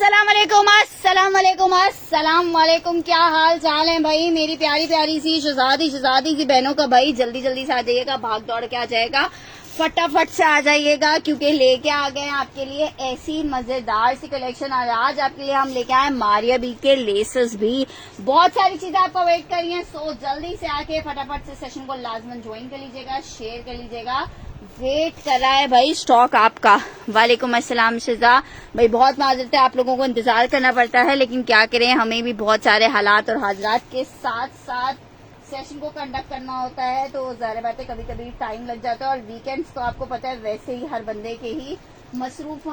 अस्सलाम वालेकुम। क्या हाल चाल है भाई मेरी प्यारी प्यारी सी शहजादी सी बहनों का। भाई जल्दी जल्दी से आ जाइएगा, भाग दौड़ के आ जाएगा, फटाफट से आ जाइएगा, क्योंकि लेके आ गए हैं आपके लिए ऐसी मजेदार सी कलेक्शन। आज आपके लिए हम लेके आए मारिया बी के लेसेस भी, बहुत सारी चीजें आपको वेट कर रही हैं। सो जल्दी से आके फटाफट से सेशन को लाजमन ज्वाइन कर लीजिएगा, शेयर कर लीजिएगा। वेट कर रहा है भाई स्टॉक आपका। वालेकुम अस्सलाम शिजा भाई, बहुत माजरत है, आप लोगों को इंतजार करना पड़ता है, लेकिन क्या करें, हमें भी बहुत सारे हालात और हाजरात के साथ साथ सेशन को कंडक्ट करना होता है, तो ज़ाहिर बात है कभी कभी टाइम लग जाता है। और वीकेंड्स तो आपको पता है वैसे ही हर बंदे के ही मसरूफ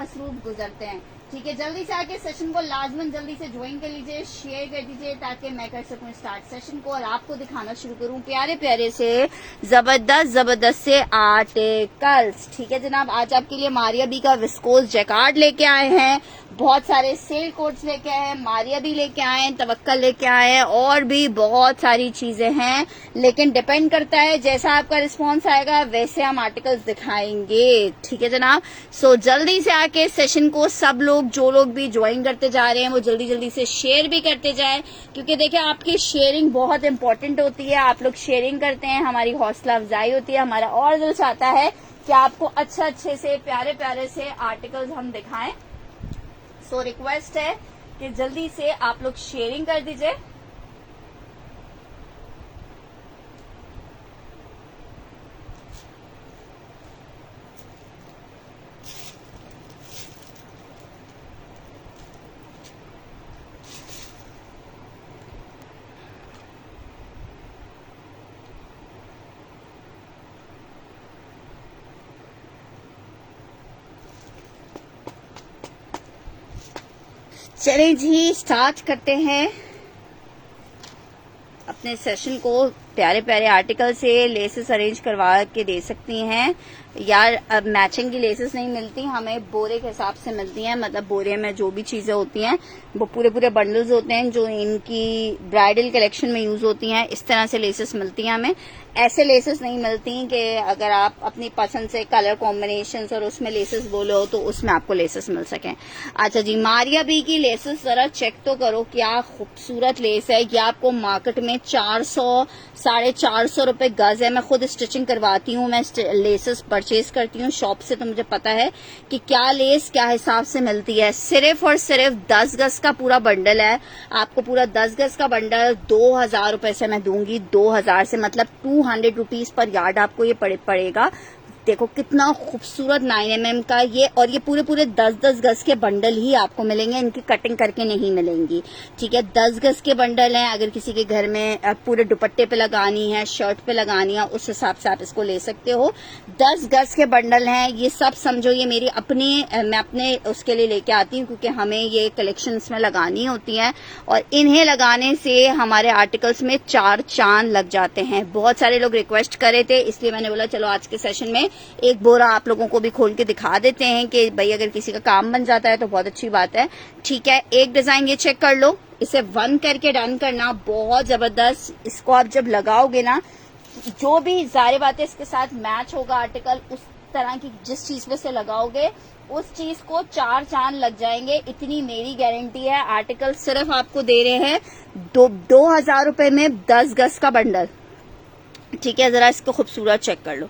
गुजरते हैं। ठीक है, जल्दी से आके सेशन को लाजमन जल्दी से ज्वाइन कर लीजिए, शेयर कर दीजिए, ताकि मैं कर सकूं स्टार्ट सेशन को और आपको दिखाना शुरू करूं प्यारे प्यारे से जबरदस्त से आर्टिकल्स। ठीक है जनाब, आज आपके लिए मारिया बी का विस्कोस जैकार्ड लेके आए हैं, बहुत सारे सेल कोट्स लेके आए हैं, मारिया भी लेके आए हैं, तवक्कल लेके आए हैं, और भी बहुत सारी चीजें हैं। लेकिन डिपेंड करता है, जैसा आपका रिस्पांस आएगा वैसे हम आर्टिकल्स दिखाएंगे। ठीक है जनाब, सो जल्दी से आके सेशन को सब लोग, जो लोग भी ज्वाइन करते जा रहे हैं, वो जल्दी जल्दी से शेयर भी करते जाएं, क्योंकि देखिए आपकी शेयरिंग बहुत इंपॉर्टेंट होती है। आप लोग शेयरिंग करते हैं, हमारी हौसला अफजाई होती है, हमारा और दिल चाहता है कि आपको अच्छे से प्यारे प्यारे से आर्टिकल्स हम दिखाएं। सो रिक्वेस्ट है कि जल्दी से आप लोग शेयरिंग कर दीजिए। चलिए जी, स्टार्ट करते हैं अपने सेशन को। प्यारे प्यारे आर्टिकल से लेसेस अरेंज करवा के दे सकती हैं यार। अब मैचिंग की लेसेस नहीं मिलती, हमें बोरे के हिसाब से मिलती हैं, मतलब बोरे में जो भी चीजें होती हैं वो पूरे बंडल्स होते हैं जो इनकी ब्राइडल कलेक्शन में यूज होती हैं। इस तरह से लेसेस मिलती हैं हमें, ऐसे लेसेस नहीं मिलती कि अगर आप अपनी पसंद से कलर कॉम्बिनेशंस और उसमें लेसेस बोलो तो उसमें आपको लेसेस मिल सकें। अच्छा जी, मारिया बी की लेसेस जरा चेक तो करो, क्या खूबसूरत लेस है। ये आपको मार्केट में 400 450 रुपए गज है। मैं खुद स्टिचिंग करवाती हूँ, मैं लेसेस परचेज करती हूँ शॉप से, तो मुझे पता है कि क्या लेस क्या हिसाब से मिलती है। सिर्फ और सिर्फ 10 गज का पूरा बंडल है, आपको पूरा 10 गज का बंडल 2000 रुपए से मैं दूंगी। 2000 से मतलब 200 रुपीज पर यार्ड आपको ये पड़ेगा। देखो कितना खूबसूरत 9mm का ये, और ये पूरे 10 गज के बंडल ही आपको मिलेंगे, इनकी कटिंग करके नहीं मिलेंगी। ठीक है, 10 गज के बंडल हैं। अगर किसी के घर में पूरे दुपट्टे पे लगानी है, शर्ट पे लगानी है, उस हिसाब से आप इसको ले सकते हो। 10 गज के बंडल हैं ये सब। समझो ये मेरी मैं अपने उसके लिए लेके आती हूँ, क्योंकि हमें ये कलेक्शन में लगानी होती है, और इन्हें लगाने से हमारे आर्टिकल्स में 4 चांद लग जाते हैं। बहुत सारे लोग रिक्वेस्ट कर रहे थे, इसलिए मैंने बोला चलो आज के सेशन में एक बोरा आप लोगों को भी खोल के दिखा देते हैं कि भाई अगर किसी का काम बन जाता है तो बहुत अच्छी बात है। ठीक है, एक डिजाइन ये चेक कर लो, इसे 1 करके डन करना, बहुत जबरदस्त। इसको आप जब लगाओगे ना, जो भी जाहिर बात है इसके साथ मैच होगा आर्टिकल, उस तरह की जिस चीज पे से लगाओगे उस चीज को 4 चांद लग जाएंगे, इतनी मेरी गारंटी है। आर्टिकल सिर्फ आपको दे रहे हैं 2000 रुपए में 10 गज का बंडल। ठीक है, जरा इसको खूबसूरत चेक कर लो,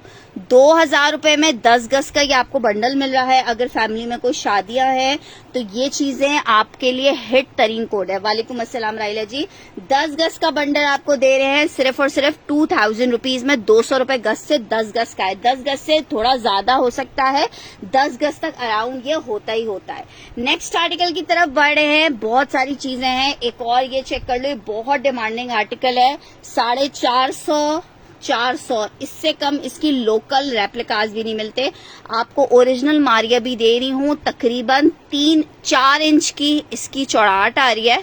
2000 रुपए में 10 गज का ये आपको बंडल मिल रहा है। अगर फैमिली में कोई शादियां हैं तो ये चीजें आपके लिए हिट तरीन कोड है। वालेकुम अस्सलाम राइला जी, 10 गज का बंडल आपको दे रहे हैं सिर्फ और सिर्फ 2000 रुपीज में। 200 रुपए गज से 10 गज का है, 10 गज से थोड़ा ज्यादा हो सकता है, 10 गज तक अराउंड ये होता ही होता है। नेक्स्ट आर्टिकल की तरफ बढ़ रहे हैं, बहुत सारी चीजें हैं। एक और ये चेक कर लो, बहुत डिमांडिंग आर्टिकल है, 450 इससे कम इसकी लोकल रेप्लिकाज भी नहीं मिलते। आपको ओरिजिनल मारिया भी दे रही हूं, तकरीबन 3-4 इंच की इसकी चौड़ाहट आ रही है।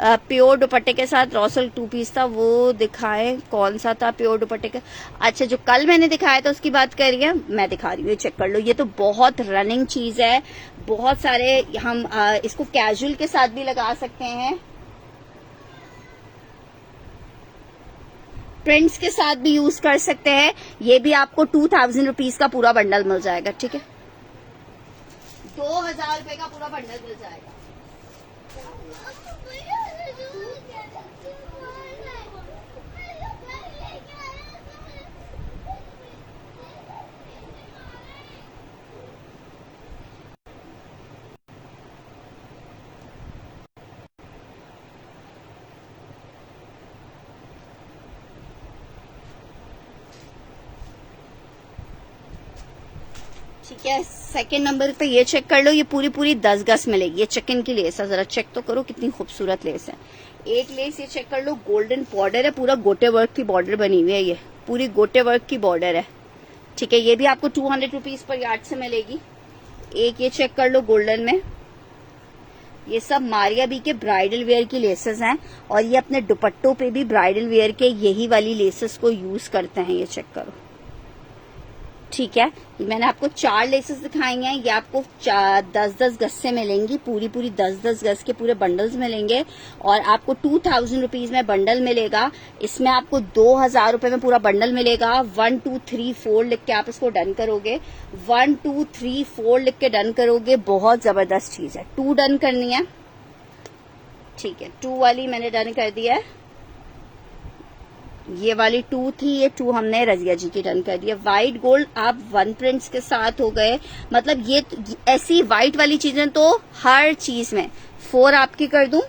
प्योर दुपट्टे के साथ रॉसल 2 पीस था, वो दिखाए कौन सा था प्योर दुपट्टे का। अच्छा, जो कल मैंने दिखाया था उसकी बात कर रही है, मैं दिखा रही हूँ, ये चेक कर लो। ये तो बहुत रनिंग चीज है, बहुत सारे हम इसको कैजुअल के साथ भी लगा सकते हैं, प्रिंट्स के साथ भी यूज कर सकते हैं। ये भी आपको 2000 रुपीज का पूरा बंडल मिल जाएगा। ठीक है, 2000 9,000 रुपए का पूरा बंडल मिल जाएगा। ठीक है, सेकंड नंबर पे ये चेक कर लो, ये पूरी पूरी 10 गज मिलेगी। ये चिकन की लेस है, जरा चेक तो करो कितनी खूबसूरत लेस है। एक लेस ये चेक कर लो, गोल्डन बॉर्डर है, पूरा गोटे वर्क की बॉर्डर बनी हुई है, ये पूरी गोटे वर्क की बॉर्डर है। ठीक है, ये भी आपको 200 रुपीज पर यार्ड से मिलेगी। एक ये चेक कर लो गोल्डन में, ये सब मारिया बी के ब्राइडल वेयर की लेसेस हैं और ये अपने दुपट्टों पे भी ब्राइडल वेयर के यही वाली लेसेस को यूज करते हैं। ये चेक करो, ठीक है। मैंने आपको 4 लेसेस दिखाई हैं, ये आपको 10-10 गज से मिलेंगी, पूरी पूरी 10-10 गज के पूरे बंडल्स मिलेंगे और आपको 2000 रुपीज में बंडल मिलेगा। इसमें आपको 2000 रुपए में पूरा बंडल मिलेगा। 1 2 3 4 लिख के आप इसको डन करोगे, 1 2 3 4 लिख के डन करोगे, बहुत जबरदस्त चीज है। 2 डन करनी है, ठीक है, 2 वाली मैंने डन कर दिया है। ये वाली 2 थी, ये 2 हमने रजिया जी की डन कर दी है। व्हाइट गोल्ड आप 1 प्रिंट्स के साथ हो गए, मतलब ये ऐसी व्हाइट वाली चीजें तो हर चीज में 4 आपकी कर दूं।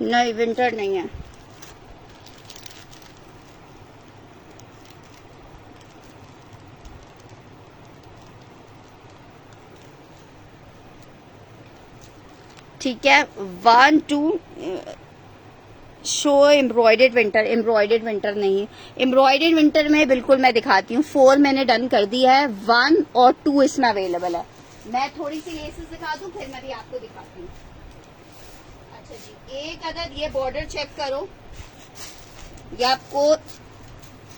नहीं, विंटर नहीं है। ठीक है, 1 2 show embroidered winter, embroidered winter नहीं, एम्ब्रॉयडेड विंटर में बिल्कुल मैं दिखाती हूँ। 4 मैंने डन कर दिया है, 1 और 2 इसमें अवेलेबल है। मैं थोड़ी सी लेसेस दिखा दूं, फिर मैं भी आपको दिखाती हूँ। अच्छा जी, एक अदद ये बॉर्डर चेक करो, ये आपको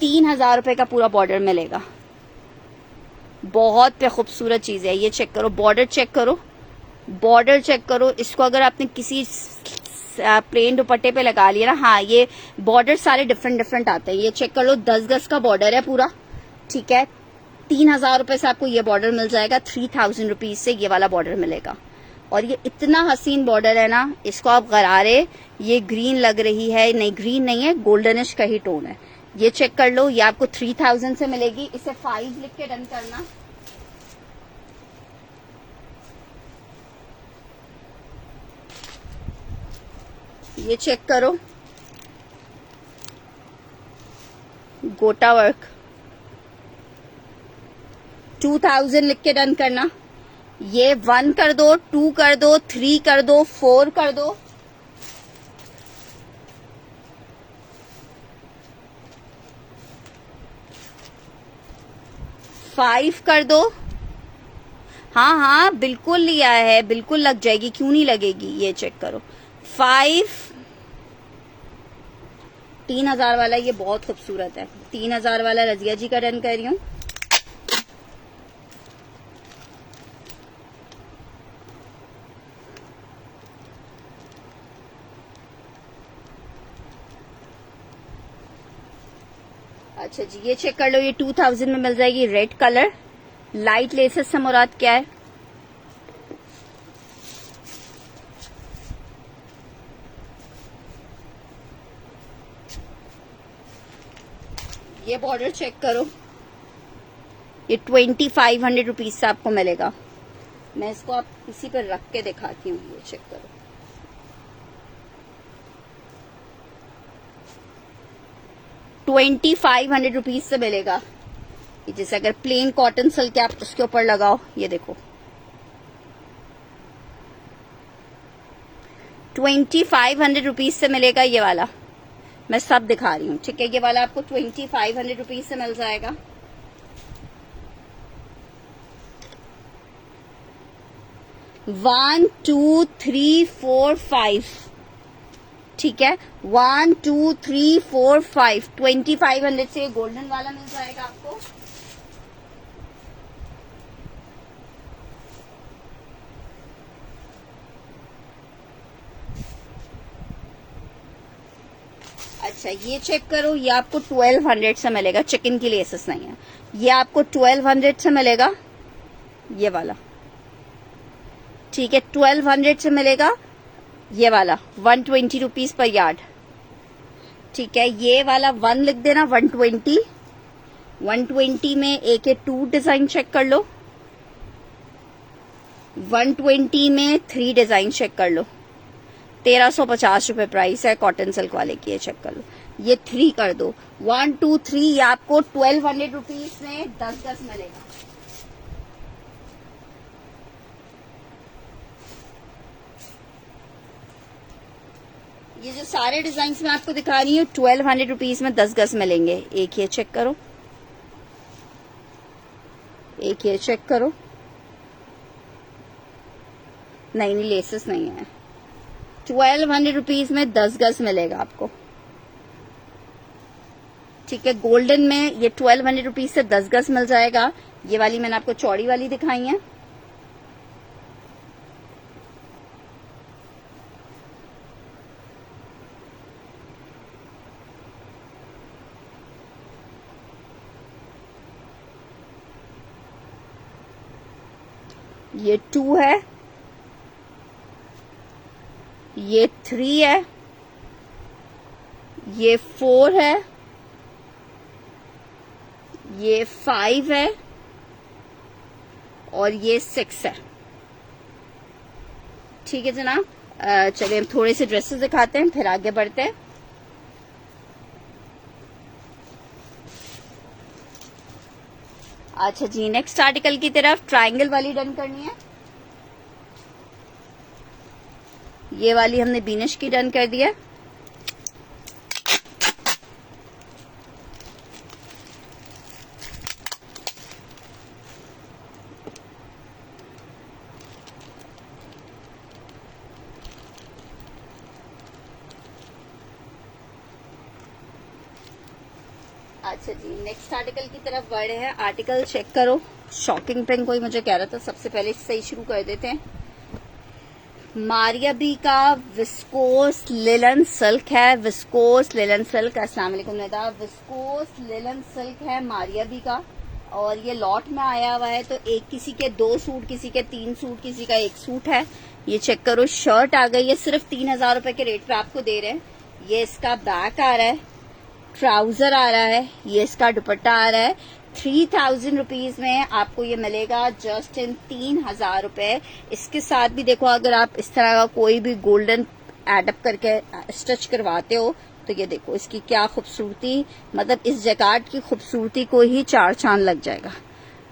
3000 रुपए का पूरा बॉर्डर मिलेगा। बहुत खूबसूरत चीज है, ये चेक करो, बॉर्डर चेक करो, बॉर्डर चेक करो। इसको अगर आपने किसी प्लेन दुपट्टे पे लगा लिया ना, हाँ ये बॉर्डर सारे डिफरेंट डिफरेंट आते हैं। ये चेक कर लो, 10 गज का बॉर्डर है पूरा, ठीक है। 3000 रुपए से आपको ये बॉर्डर मिल जाएगा, 3000 रुपीज से ये वाला बॉर्डर मिलेगा। और ये इतना हसीन बॉर्डर है ना, इसको आप गरारे, ये ग्रीन लग रही है, नहीं ग्रीन नहीं है, गोल्डनिश का ही टोन है। ये चेक कर लो, ये आपको 3000 से मिलेगी। इसे 5 लिख के डन करना। ये चेक करो, गोटा वर्क, 2000 लिख के डन करना। ये 1 कर दो, 2 कर दो, 3 कर दो, 4 कर दो, 5 कर दो। हाँ हाँ बिल्कुल लिया है, बिल्कुल लग जाएगी, क्यों नहीं लगेगी। ये चेक करो, 5 3000 वाला, ये बहुत खूबसूरत है। 3000 वाला रजिया जी का डन कर रही हूँ। अच्छा जी, ये चेक कर लो, ये 2000 में मिल जाएगी। रेड कलर, लाइट लेसेस से मुराद क्या है? ये बॉर्डर चेक करो, ये 2500 रुपीज से आपको मिलेगा। मैं इसको आप इसी पर रख के दिखाती हूँ। ये चेक करो, ₹2500 से मिलेगा। जैसे अगर प्लेन कॉटन सिल्क आप उसके ऊपर लगाओ, ये देखो 2500 रुपीज से मिलेगा ये वाला। मैं सब दिखा रही हूँ, ठीक है। ये वाला आपको 2500 रुपीज से मिल जाएगा। वन 2 3 4 5, ठीक है, 1 2 3 4 5 2500 से गोल्डन वाला मिल जाएगा आपको। अच्छा ये चेक करो, ये आपको 1200 से मिलेगा, चिकन की लेसेस नहीं है, ये आपको 1200 से मिलेगा, ये वाला। ठीक है, 1200 से मिलेगा ये वाला, 120 रुपीज पर यार्ड। ठीक है, ये वाला 1 लिख देना, 120। 120 में एक 2 डिजाइन चेक कर लो, 120 में 3 डिजाइन चेक कर लो, 1350 रुपए प्राइस है कॉटन सिल्क वाले की, ये चेक कर लो। ये 3 कर दो, 1 2 3, ये आपको 1200 रुपीज में 10 गज मिलेगा। ये जो सारे डिजाइन मैं आपको दिखा रही हूँ 1200 रुपीज में 10 गज मिलेंगे। एक ये चेक करो, एक ये चेक करो, नहीं लेसेस नहीं है, 1200 रुपीज में 10 गज मिलेगा आपको। ठीक है, गोल्डन में ये 1200 रुपीज से 10 गज मिल जाएगा। ये वाली मैंने आपको चौड़ी वाली दिखाई है। ये 2 है, ये 3 है, ये 4 है, ये 5 है और ये 6 है। ठीक है जनाब, चलिए हम थोड़े से ड्रेसेस दिखाते हैं फिर आगे बढ़ते हैं। अच्छा जी, नेक्स्ट आर्टिकल की तरफ ट्रायंगल वाली डन करनी है। ये वाली हमने बीनिश की डन कर दिया। अच्छा जी, नेक्स्ट आर्टिकल की तरफ बढ़े हैं। आर्टिकल चेक करो, शॉकिंग पिंक कोई मुझे कह रहा था, सबसे पहले इससे ही शुरू कर देते हैं। मारिया बी का विस्कोस लिलन सिल्क है, विस्कोस लिलन सिल्क। अस्सलाम वालेकुम नेदा, विस्कोस लिलन सिल्क है मारिया बी का, और ये लॉट में आया हुआ है, तो एक किसी के 2 सूट, किसी के 3 सूट, किसी का 1 सूट है। ये चेक करो, शर्ट आ गई है, सिर्फ 3000 रुपए के रेट पे आपको दे रहे हैं। ये इसका बैक आ रहा है, ट्राउजर आ रहा है, ये इसका दुपट्टा आ रहा है। 3000 रुपीज में आपको ये मिलेगा जस्ट इन 3000 रुपए। इसके साथ भी देखो, अगर आप इस तरह का कोई भी गोल्डन एडअप करके स्टिच करवाते हो तो ये देखो इसकी क्या खूबसूरती, मतलब इस जैकेट की खूबसूरती को ही 4 चांद लग जाएगा।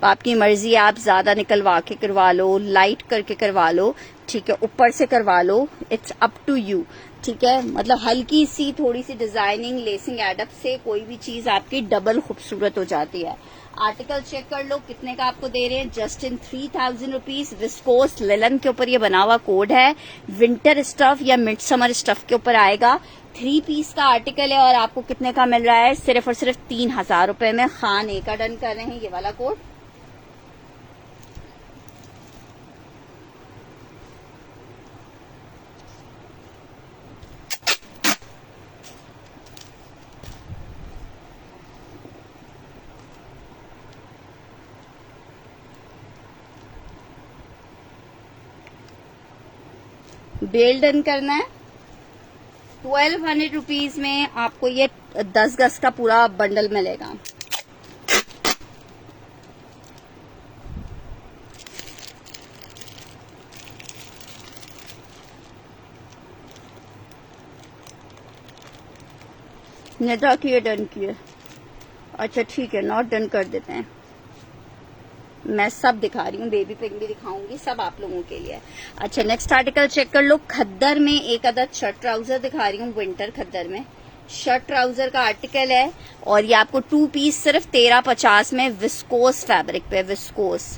तो आपकी मर्जी, आप ज्यादा निकलवा के करवा लो, लाइट करके करवा लो, ठीक है, ऊपर से करवा लो, इट्स अप टू यू। ठीक है, मतलब हल्की सी थोड़ी सी डिजाइनिंग लेसिंग एडअप से कोई भी चीज आपकी डबल खूबसूरत हो जाती है। आर्टिकल चेक कर लो कितने का आपको दे रहे हैं, just in 3000 rupees. Viscose linen के ऊपर ये बना हुआ कोड है, विंटर स्टफ या मिड समर स्टफ के ऊपर आएगा। 3 पीस का आर्टिकल है और आपको कितने का मिल रहा है, सिर्फ और सिर्फ 3000 रुपए में। खान ए का डन कर रहे हैं ये वाला कोड। बेल डन करना है। 1200 रुपीज में आपको ये 10 गज का पूरा बंडल मिलेगा। नेता किए डन किए, अच्छा ठीक है, नॉट डन कर देते हैं। मैं सब दिखा रही हूँ, बेबी पिंक भी दिखाऊंगी, सब आप लोगों के लिए। अच्छा नेक्स्ट आर्टिकल चेक कर लो। खद्दर में एक अदद शर्ट ट्राउजर दिखा रही हूँ, विंटर खद्दर में शर्ट ट्राउजर का आर्टिकल है, और ये आपको 2 पीस सिर्फ 1350 में विस्कोस फैब्रिक पे, विस्कोस।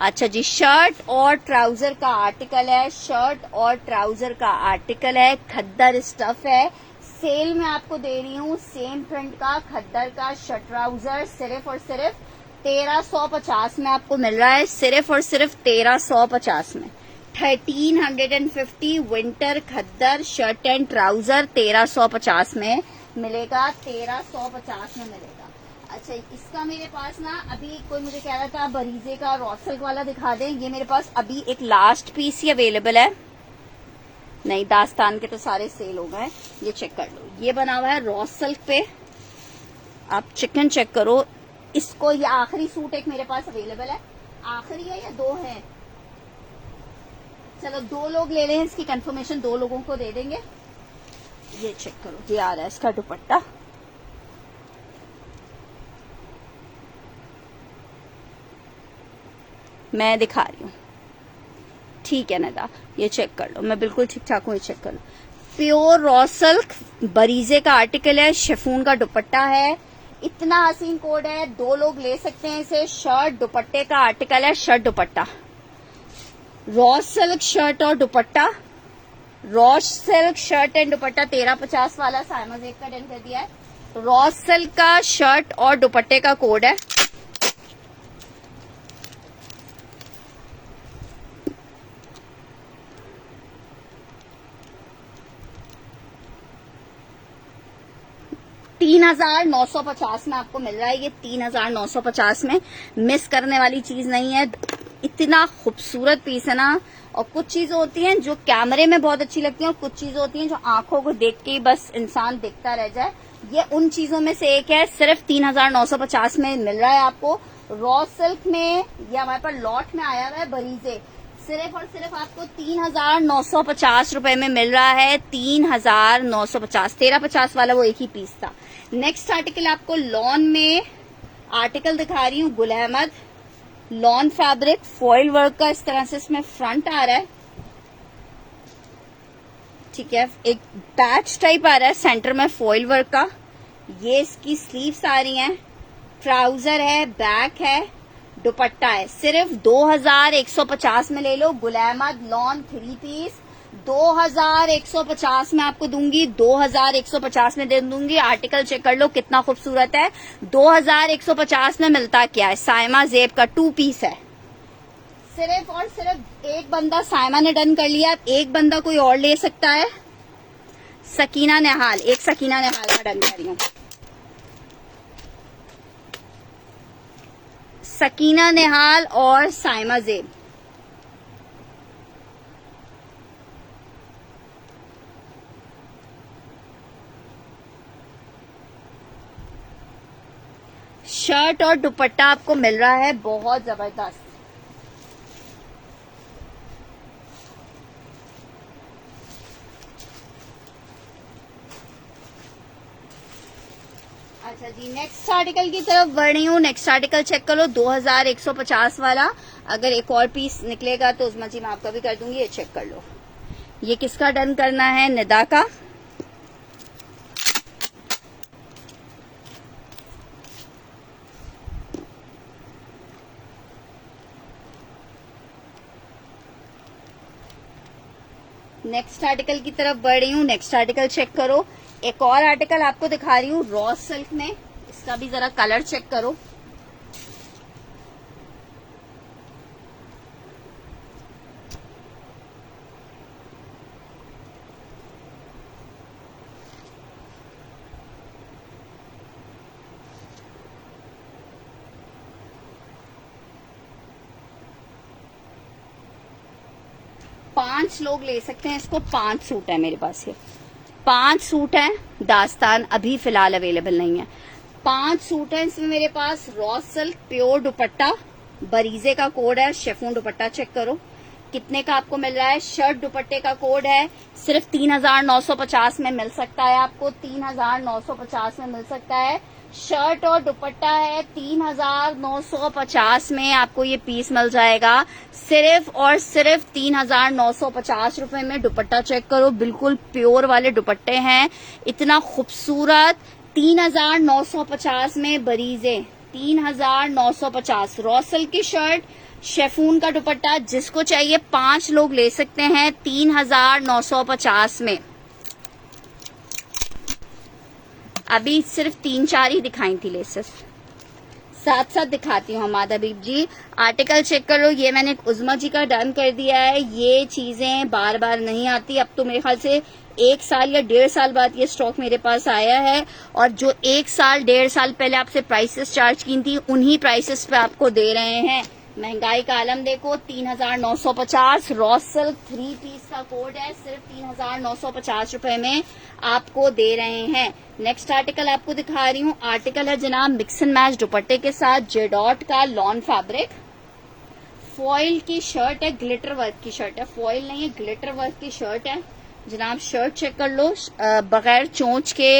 अच्छा जी, शर्ट और ट्राउजर का आर्टिकल है, शर्ट और ट्राउजर का आर्टिकल है, खद्दर स्टफ है। सेल में आपको दे रही हूँ सेम प्रिंट का खद्दर का शर्ट ट्राउजर सिर्फ और सिर्फ 1350 में आपको मिल रहा है, सिर्फ और सिर्फ 1350 में। 1350 winter khaddar shirt and trouser 1350 में मिलेगा, 1350 में मिलेगा। अच्छा, इसका मेरे पास ना अभी कोई मुझे कह रहा था बरीजे का रॉ सिल्क वाला दिखा दें, ये मेरे पास अभी एक लास्ट पीस ही अवेलेबल है। नहीं, दास्तान के तो सारे सेल हो गए। ये चेक कर लो, ये बना हुआ है रॉ सिल्क पे, आप चिकन चेक करो इसको। ये आखिरी सूट एक मेरे पास अवेलेबल है, आखिरी है या दो है, चलो 2 लोग ले लें, इसकी कंफर्मेशन 2 लोगों को दे देंगे। ये चेक करो, ये आ रहा है इसका दुपट्टा, मैं दिखा रही हूँ, ठीक है नदा, ये चेक कर लो, मैं बिल्कुल ठीक ठाक हूँ, ये चेक कर लो। प्योर रॉ सिल्क बरीजे का आर्टिकल है, शिफॉन का दुपट्टा है, इतना हसीन कोड है, 2 लोग ले सकते हैं इसे। शर्ट दुपट्टे का आर्टिकल है, shirt dupatta, raw silk shirt और dupatta, raw silk shirt and dupatta 1350 वाला साइमा जेब का डन कर दिया है। रॉ सिल्क का शर्ट और दुपट्टे का कोड है, $3950 में आपको मिल रहा है। ये 3950 में मिस करने वाली चीज नहीं है, इतना खूबसूरत पीस है ना। और कुछ चीजें होती हैं जो कैमरे में बहुत अच्छी लगती हैं और कुछ चीजें होती हैं जो आंखों को देख के ही बस इंसान देखता रह जाए, ये उन चीजों में से एक है। सिर्फ 3950 में मिल रहा है आपको रॉ सिल्क में। ये हमारे पास लॉट में आया हुआ है बरीजे, सिर्फ और सिर्फ आपको 3950 रुपए में मिल रहा है, 3950। 1350 वाला वो एक ही पीस था। नेक्स्ट आर्टिकल आपको लॉन में आर्टिकल दिखा रही हूँ, Gul Ahmed lawn fabric foil work का, इस तरह से इसमें फ्रंट आ रहा है, ठीक है, एक पैच टाइप आ रहा है सेंटर में फॉइल वर्क का। ये इसकी स्लीव्स आ रही हैं, ट्राउजर है, बैक है, दुपट्टा है। सिर्फ 2150 में ले लो, गुल अहमद लॉन 3 पीस 2150 में आपको दूंगी, 2150 में दे दूंगी। आर्टिकल चेक कर लो कितना खूबसूरत है, 2150 में मिलता क्या है, साइमा जेब का 2 पीस है। सिर्फ और सिर्फ एक बंदा साइमा ने डन कर लिया, एक बंदा कोई और ले सकता है। सकीना निहाल, एक सकीना निहाल का डन कर रही हूँ, सकीना निहाल और साइमा जेब। शर्ट और दुपट्टा आपको मिल रहा है बहुत जबरदस्त। अच्छा जी, नेक्स्ट आर्टिकल की तरफ बढ़ रही हूँ। नेक्स्ट आर्टिकल चेक करो, 2150 वाला। अगर एक और पीस निकलेगा तो उसमें जी मैं आपका भी कर दूंगी, ये चेक कर लो। ये किसका डन करना है, निदा का। नेक्स्ट आर्टिकल की तरफ बढ़ रही हूँ। नेक्स्ट आर्टिकल चेक करो, एक और आर्टिकल आपको दिखा रही हूँ रॉ सिल्क में, इसका भी जरा कलर चेक करो। पांच लोग ले सकते हैं इसको, 5 सूट है मेरे पास, ये 5 सूट है। दास्तान अभी फिलहाल अवेलेबल नहीं है, 5 सूट है इसमें मेरे पास। रॉ सिल्क प्योर दुपट्टा, बरीजे का कोड है, शिफॉन दुपट्टा चेक करो कितने का आपको मिल रहा है। शर्ट दुपट्टे का कोड है, सिर्फ 3950 में मिल सकता है आपको, 3950 में मिल सकता है। शर्ट और दुपट्टा है, 3950 में आपको ये पीस मिल जाएगा, सिर्फ और सिर्फ 3950 रुपए में। दुपट्टा चेक करो, बिल्कुल प्योर वाले दुपट्टे हैं, इतना खूबसूरत। 3950 में बरीजे, 3950। रॉ सिल्क की शर्ट, शेफून का दुपट्टा जिसको चाहिए 5 लोग ले सकते हैं 3950 में। अभी सिर्फ 3-4 ही दिखाई थी लेसेस, साथ साथ दिखाती हूँ हमाद हबीब जी। आर्टिकल चेक कर लो, ये मैंने उज़मा जी का डन कर दिया है। ये चीजें बार बार नहीं आती, अब तो मेरे ख्याल से 1 साल या 1.5 साल बाद ये स्टॉक मेरे पास आया है, और जो 1 साल 1.5 साल पहले आपसे प्राइसेस चार्ज की थी उन्हीं प्राइसेस पे आपको दे रहे हैं। महंगाई का आलम देखो, 3950 रॉ सिल्क 3 पीस का कोड है, सिर्फ 3950 रुपए में आपको दे रहे हैं। नेक्स्ट आर्टिकल आपको दिखा रही हूँ, आर्टिकल है जनाब मिक्स एंड मैच दुपट्टे के साथ जेडॉट का लॉन फैब्रिक, फॉइल की शर्ट है, ग्लिटर वर्क की शर्ट है, फॉइल नहीं है ग्लिटर वर्क की शर्ट है जनाब। शर्ट चेक कर लो, बगैर चोंच के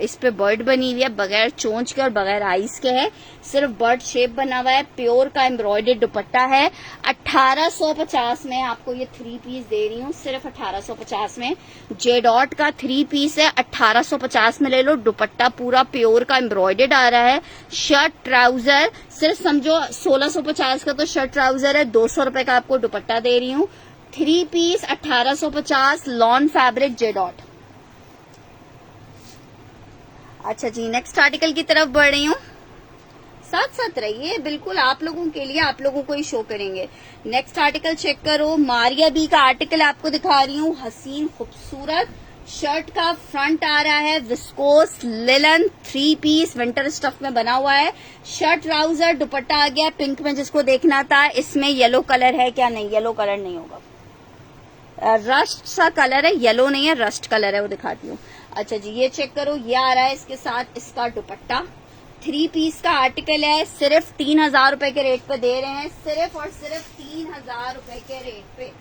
इस पे बर्ड बनी हुई है, बगैर चोंच के और बगैर आइस के है, सिर्फ बर्ड शेप बना हुआ है, प्योर का एम्ब्रॉयडर्ड दुपट्टा है। 1850 में आपको ये 3 पीस दे रही हूँ, सिर्फ 1850 में। जेडॉट का 3 पीस है, 1850 में ले लो। दुपट्टा पूरा प्योर का एम्ब्रॉयडर्ड आ रहा है। शर्ट ट्राउजर सिर्फ समझो 1650 का तो शर्ट ट्राउजर है, 200 रुपए का आपको दुपट्टा दे रही हूँ। 3 पीस 1850 लॉन फैब्रिक जेडॉट। अच्छा जी, नेक्स्ट आर्टिकल की तरफ बढ़ रही हूँ, साथ साथ रहिए, बिल्कुल आप लोगों के लिए, आप लोगों को ही शो करेंगे। नेक्स्ट आर्टिकल चेक करो, मारिया बी का आर्टिकल आपको दिखा रही हूँ, हसीन खूबसूरत शर्ट का फ्रंट आ रहा है, viscose linen 3 piece winter stuff में बना हुआ है। शर्ट ट्राउजर दुपट्टा आ गया पिंक में, जिसको देखना था। इसमें येलो कलर है क्या? नहीं, येलो कलर नहीं होगा, रस्ट सा कलर है, येलो नहीं है, रस्ट कलर है, वो दिखाती हूँ। अच्छा जी, ये चेक करो, ये आ रहा है इसके साथ इसका दुपट्टा। 3 पीस का आर्टिकल है, सिर्फ 3000 रुपए के रेट पे दे रहे हैं, सिर्फ और सिर्फ 3000 रुपए के रेट पे।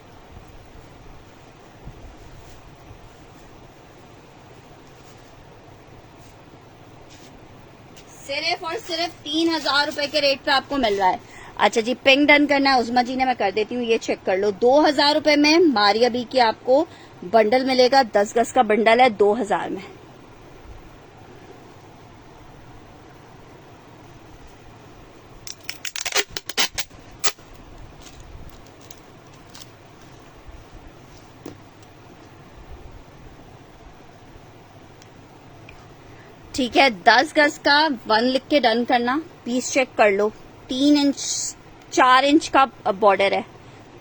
सिर्फ और सिर्फ 3000 रुपए के रेट पे आपको मिल रहा है। अच्छा जी, पिंक डन करना है उज़मा जी ने, मैं कर देती हूँ। ये चेक कर लो, 2000 रुपए में मारिया बी की आपको बंडल मिलेगा, 10 गज का बंडल है 2000 में। ठीक है, 10 गज का 1 लिख के डन करना। पीस चेक कर लो, 3 इंच 4 इंच का बॉर्डर है,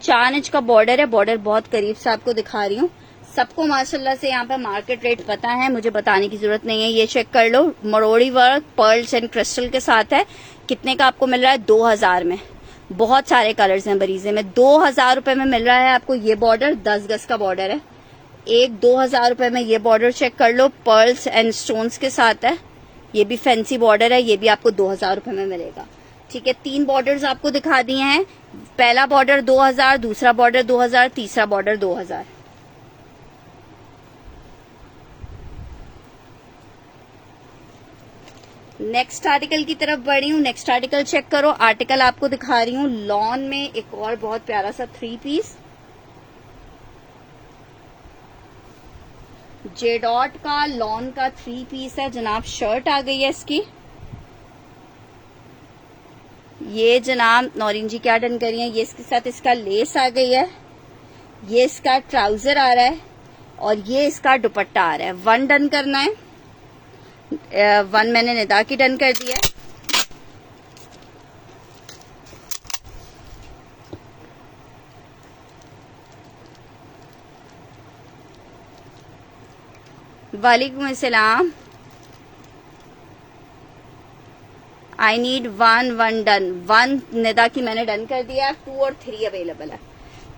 4 इंच का बॉर्डर है। बॉर्डर बहुत करीब से आपको दिखा रही हूँ। सबको माशाल्लाह से यहाँ पे मार्केट रेट पता है, मुझे बताने की जरूरत नहीं है। ये चेक कर लो, मरोड़ी वर्क पर्ल्स एंड क्रिस्टल के साथ है। कितने का आपको मिल रहा है? 2000 में। बहुत सारे कलर्स हैं बरीजे में। 2000 रुपए में मिल रहा है आपको ये बॉर्डर, 10 गज का बॉर्डर है। 2000 रुपए में ये बॉर्डर चेक कर लो, पर्ल्स एंड स्टोन्स के साथ है। ये भी फैंसी बॉर्डर है, ये भी आपको 2000 रुपए में मिलेगा। ठीक है, 3 बॉर्डर्स आपको दिखा दिए हैं। पहला बॉर्डर 2000, दूसरा बॉर्डर 2000, तीसरा बॉर्डर 2000। नेक्स्ट आर्टिकल की तरफ बढ़ी हूँ। नेक्स्ट आर्टिकल चेक करो, आर्टिकल आपको दिखा रही हूँ लॉन में एक और बहुत प्यारा सा 3 पीस जेडॉट का लॉन का 3 पीस है जनाब। शर्ट आ गई है इसकी। ये जनाब नौरीन जी क्या डन करी है, ये इसके साथ इसका लेस आ गई है, ये इसका ट्राउजर आ रहा है और ये इसका दुपट्टा आ रहा है। 1 डन करना है, 1 मैंने निदा की डन कर दिया है। वालेकुम अस्सलाम। I need 1 done. 1 निदा की मैंने डन कर दिया है, 2 और 3 अवेलेबल है।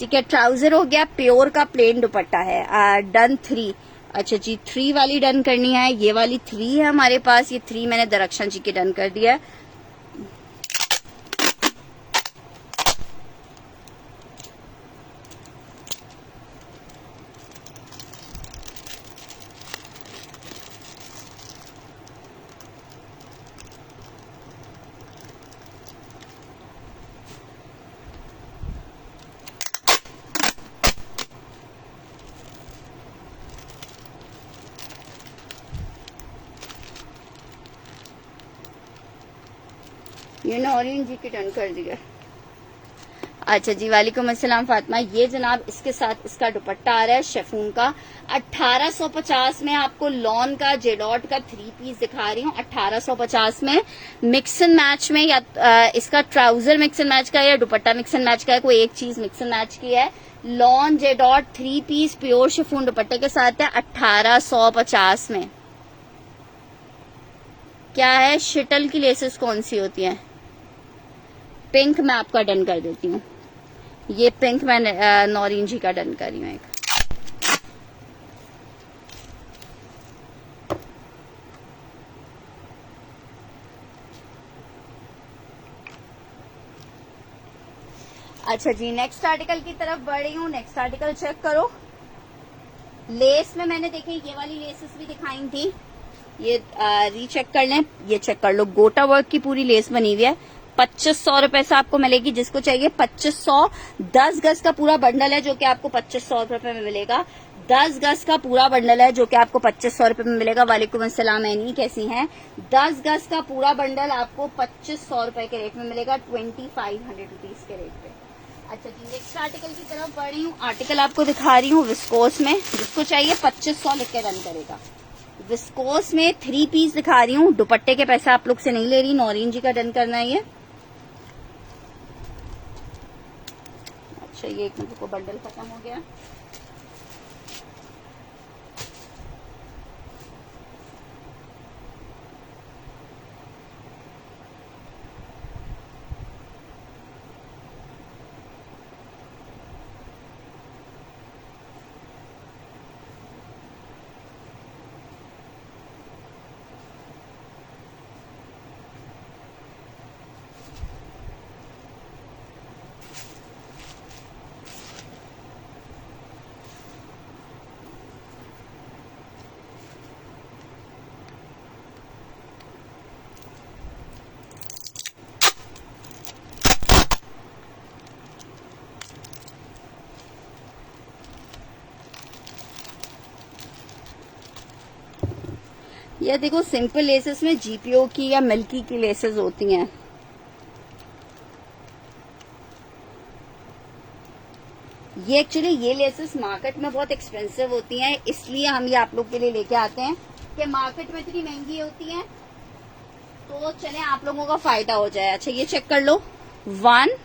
ठीक है, ट्राउजर हो गया, प्योर का प्लेन दुपट्टा है। डन 3। अच्छा जी, 3 वाली डन करनी है। ये वाली 3 है हमारे पास, ये 3 मैंने दरख्शान जी की डन कर दिया है। ये नौरीन जी की डन कर दिया। अच्छा जी, वालेकुम अस्सलाम फातिमा। ये जनाब इसके साथ इसका दुपट्टा आ रहा है शेफून का। 1850 में आपको लॉन का जेडॉट का 3 पीस दिखा रही हूँ। 1850 में मिक्स एंड मैच में, या इसका ट्राउजर मिक्स एंड मैच का है या दुपट्टा मिक्स एंड मैच का है, कोई एक चीज मिक्स एंड मैच की है। लॉन जेडॉट 3 पीस प्योर शेफून दुपट्टे के साथ है 1850 में। क्या है, शटल की लेसेस कौन सी होती है? पिंक मैं आपका डन कर देती हूँ। ये पिंक मैं नौरीन जी का डन कर रही हूँ एक। अच्छा जी, नेक्स्ट आर्टिकल की तरफ बढ़ रही हूँ। नेक्स्ट आर्टिकल चेक करो। लेस में मैंने देखे ये वाली लेसेस भी दिखाई थी, ये रीचेक कर लें। ये चेक कर लो, गोटा वर्क की पूरी लेस बनी हुई है। 2500 रुपए से आपको मिलेगी, जिसको चाहिए 2500। 10 गज का पूरा बंडल है जो कि आपको 2500 रुपए में मिलेगा। 10 गज का पूरा बंडल है जो कि आपको 2500 रुपए में मिलेगा। वालेकुम अस्सलाम एनी, कैसी हैं? 10 गज का पूरा बंडल आपको 2500 रुपए के रेट में मिलेगा, 2500 रुपीज के रेट पे। अच्छा जी, नेक्स्ट आर्टिकल की तरफ बढ़ रही हूँ। आर्टिकल आपको दिखा रही हूँ विस्कोस में, जिसको चाहिए 2500 लिख के रन करेगा। विस्कोस में 3 पीस दिखा रही हूँ। दुपट्टे के पैसे आप लोग से नहीं ले रही, नौरीन जी का डन करना है ये। अच्छा, ये एक मिनट को, बंडल खत्म हो गया। ये देखो, सिंपल लेसेस में जीपीओ की या मिल्की की लेसेस होती हैं। ये एक्चुअली ये लेसेस मार्केट में बहुत एक्सपेंसिव होती हैं, इसलिए हम ये आप लोग के लिए लेके आते हैं कि मार्केट में इतनी महंगी होती हैं तो चले आप लोगों का फायदा हो जाए। अच्छा, ये चेक कर लो। 1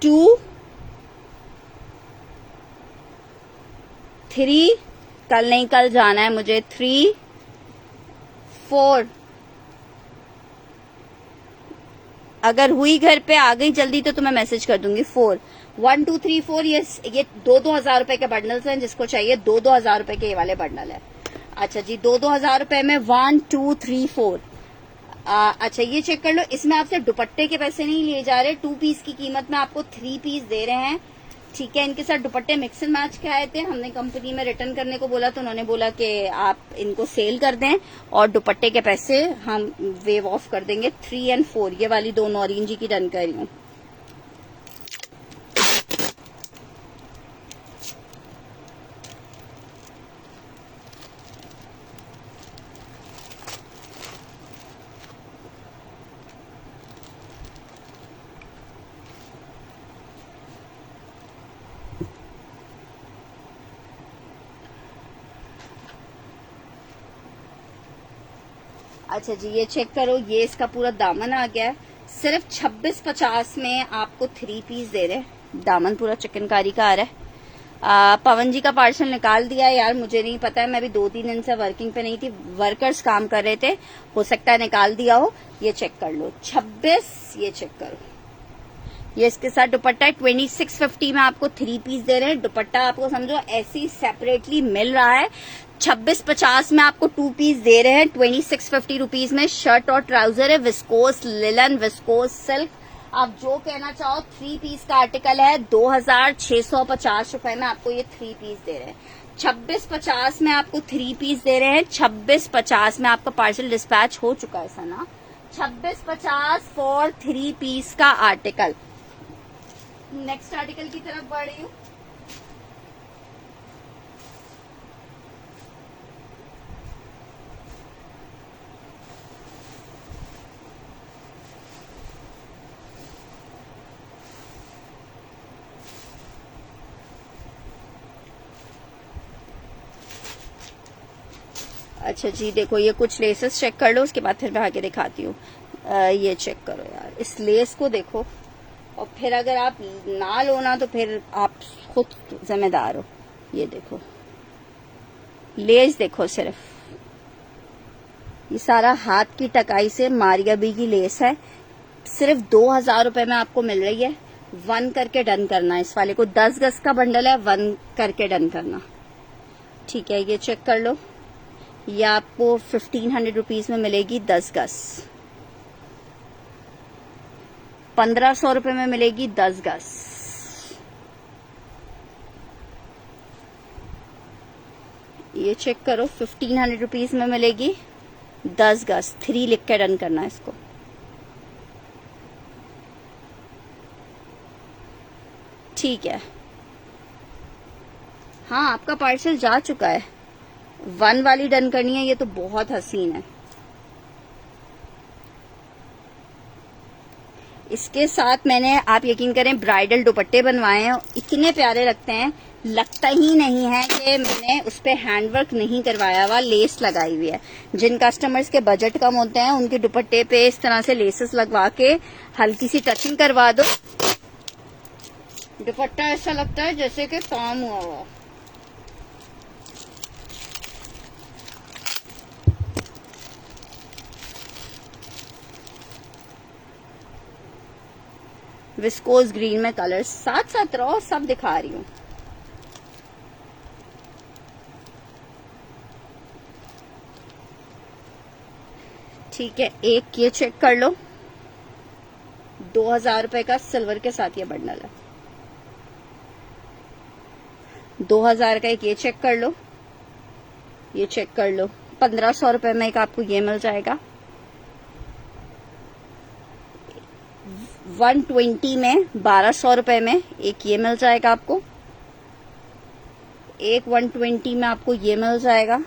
2 3, कल नहीं कल जाना है मुझे। 3 4, अगर हुई घर पे आ गई जल्दी तो मैं मैसेज कर दूंगी। 4 1 2 3 4। ये 2-2 हजार रुपए के बंडल्स हैं, जिसको चाहिए 2-2 हजार रुपए के ये वाले बंडल है। अच्छा जी, 2-2 हजार रुपए में 1 2 3 4। अच्छा, ये चेक कर लो। इसमें आपसे दुपट्टे के पैसे नहीं लिए जा रहे। 2 पीस की कीमत में आपको 3 पीस दे रहे हैं, ठीक है। इनके साथ दुपट्टे मिक्स एंड मैच के आए थे। हमने कंपनी में रिटर्न करने को बोला तो उन्होंने बोला कि आप इनको सेल कर दें और दुपट्टे के पैसे हम वेव ऑफ कर देंगे। 3 और 4 ये वाली 2 नौरीन जी की डन कर रही हूँ। अच्छा जी, ये चेक करो, ये इसका पूरा दामन आ गया है। सिर्फ 2650 में आपको 3 पीस दे रहे हैं। दामन पूरा चिकनकारी का आ रहा है। पवन जी का पार्सल निकाल दिया है यार, मुझे नहीं पता है, मैं भी 2-3 दिन से वर्किंग पे नहीं थी, वर्कर्स काम कर रहे थे, हो सकता है निकाल दिया हो। ये चेक कर लो 26, ये चेक करो। ये इसके साथ दुपट्टा है। 2650 में आपको 3 पीस दे रहे हैं। दुपट्टा आपको समझो ऐसे ही सेपरेटली मिल रहा है। 2650 में आपको 2 पीस दे रहे हैं। 2650 रुपीज में शर्ट और ट्राउजर है। विस्कोस लिलन, विस्कोस सिल्क, आप जो कहना चाहो। 3 पीस का आर्टिकल है। 2650 रुपए में आपको ये 3 पीस दे रहे हैं। 2650 में आपको 3 पीस दे रहे हैं। 2650 में आपका पार्सल डिस्पैच हो चुका है सना। 2650 फॉर 3 पीस का आर्टिकल। नेक्स्ट आर्टिकल की तरफ बढ़ रही हूँ। अच्छा जी, देखो ये कुछ लेसेस चेक कर लो, उसके बाद फिर मैं आगे दिखाती हूँ। ये चेक करो यार, इस लेस को देखो, और फिर अगर आप ना लो ना तो फिर आप खुद जिम्मेदार हो। ये देखो लेस देखो, सिर्फ ये सारा हाथ की टकाई से मारिया बी की लेस है। सिर्फ 2000 रुपए में आपको मिल रही है। 1 करके डन करना है इस वाले को। 10 गज का बंडल है, 1 करके डन करना। ठीक है, ये चेक कर लो। ये आपको 1500 रुपीज में मिलेगी 10 गज। 1500 रुपए में मिलेगी 10 गज। ये चेक करो, 1500 रुपीज में मिलेगी 10 गज। 3 लिख के डन करना है इसको। ठीक है, हाँ आपका पार्सल जा चुका है। 1 वाली डन करनी है, ये तो बहुत हसीन है। इसके साथ मैंने, आप यकीन करें, ब्राइडल दुपट्टे बनवाए हैं। इतने प्यारे लगते हैं, लगता ही नहीं है कि मैंने उस पे हैंडवर्क नहीं करवाया हुआ, लेस लगाई हुई है। जिन कस्टमर्स के बजट कम होते हैं उनके दुपट्टे पे इस तरह से लेसेस लगवा के हल्की सी टचिंग करवा दो, दुपट्टा ऐसा लगता है जैसे कि काम हुआ हुआ। विस्कोस ग्रीन में कलर साथ साथ रहो, सब दिखा रही हूँ। ठीक है, एक ये चेक कर लो, 2000 रुपए का सिल्वर के साथ ये बंडल है। 2000 का एक ये चेक कर लो, ये चेक कर लो। 1500 रुपए में एक आपको ये मिल जाएगा। 120 में 1200 रुपए में एक ये मिल जाएगा आपको। एक 120 में आपको ये मिल जाएगा।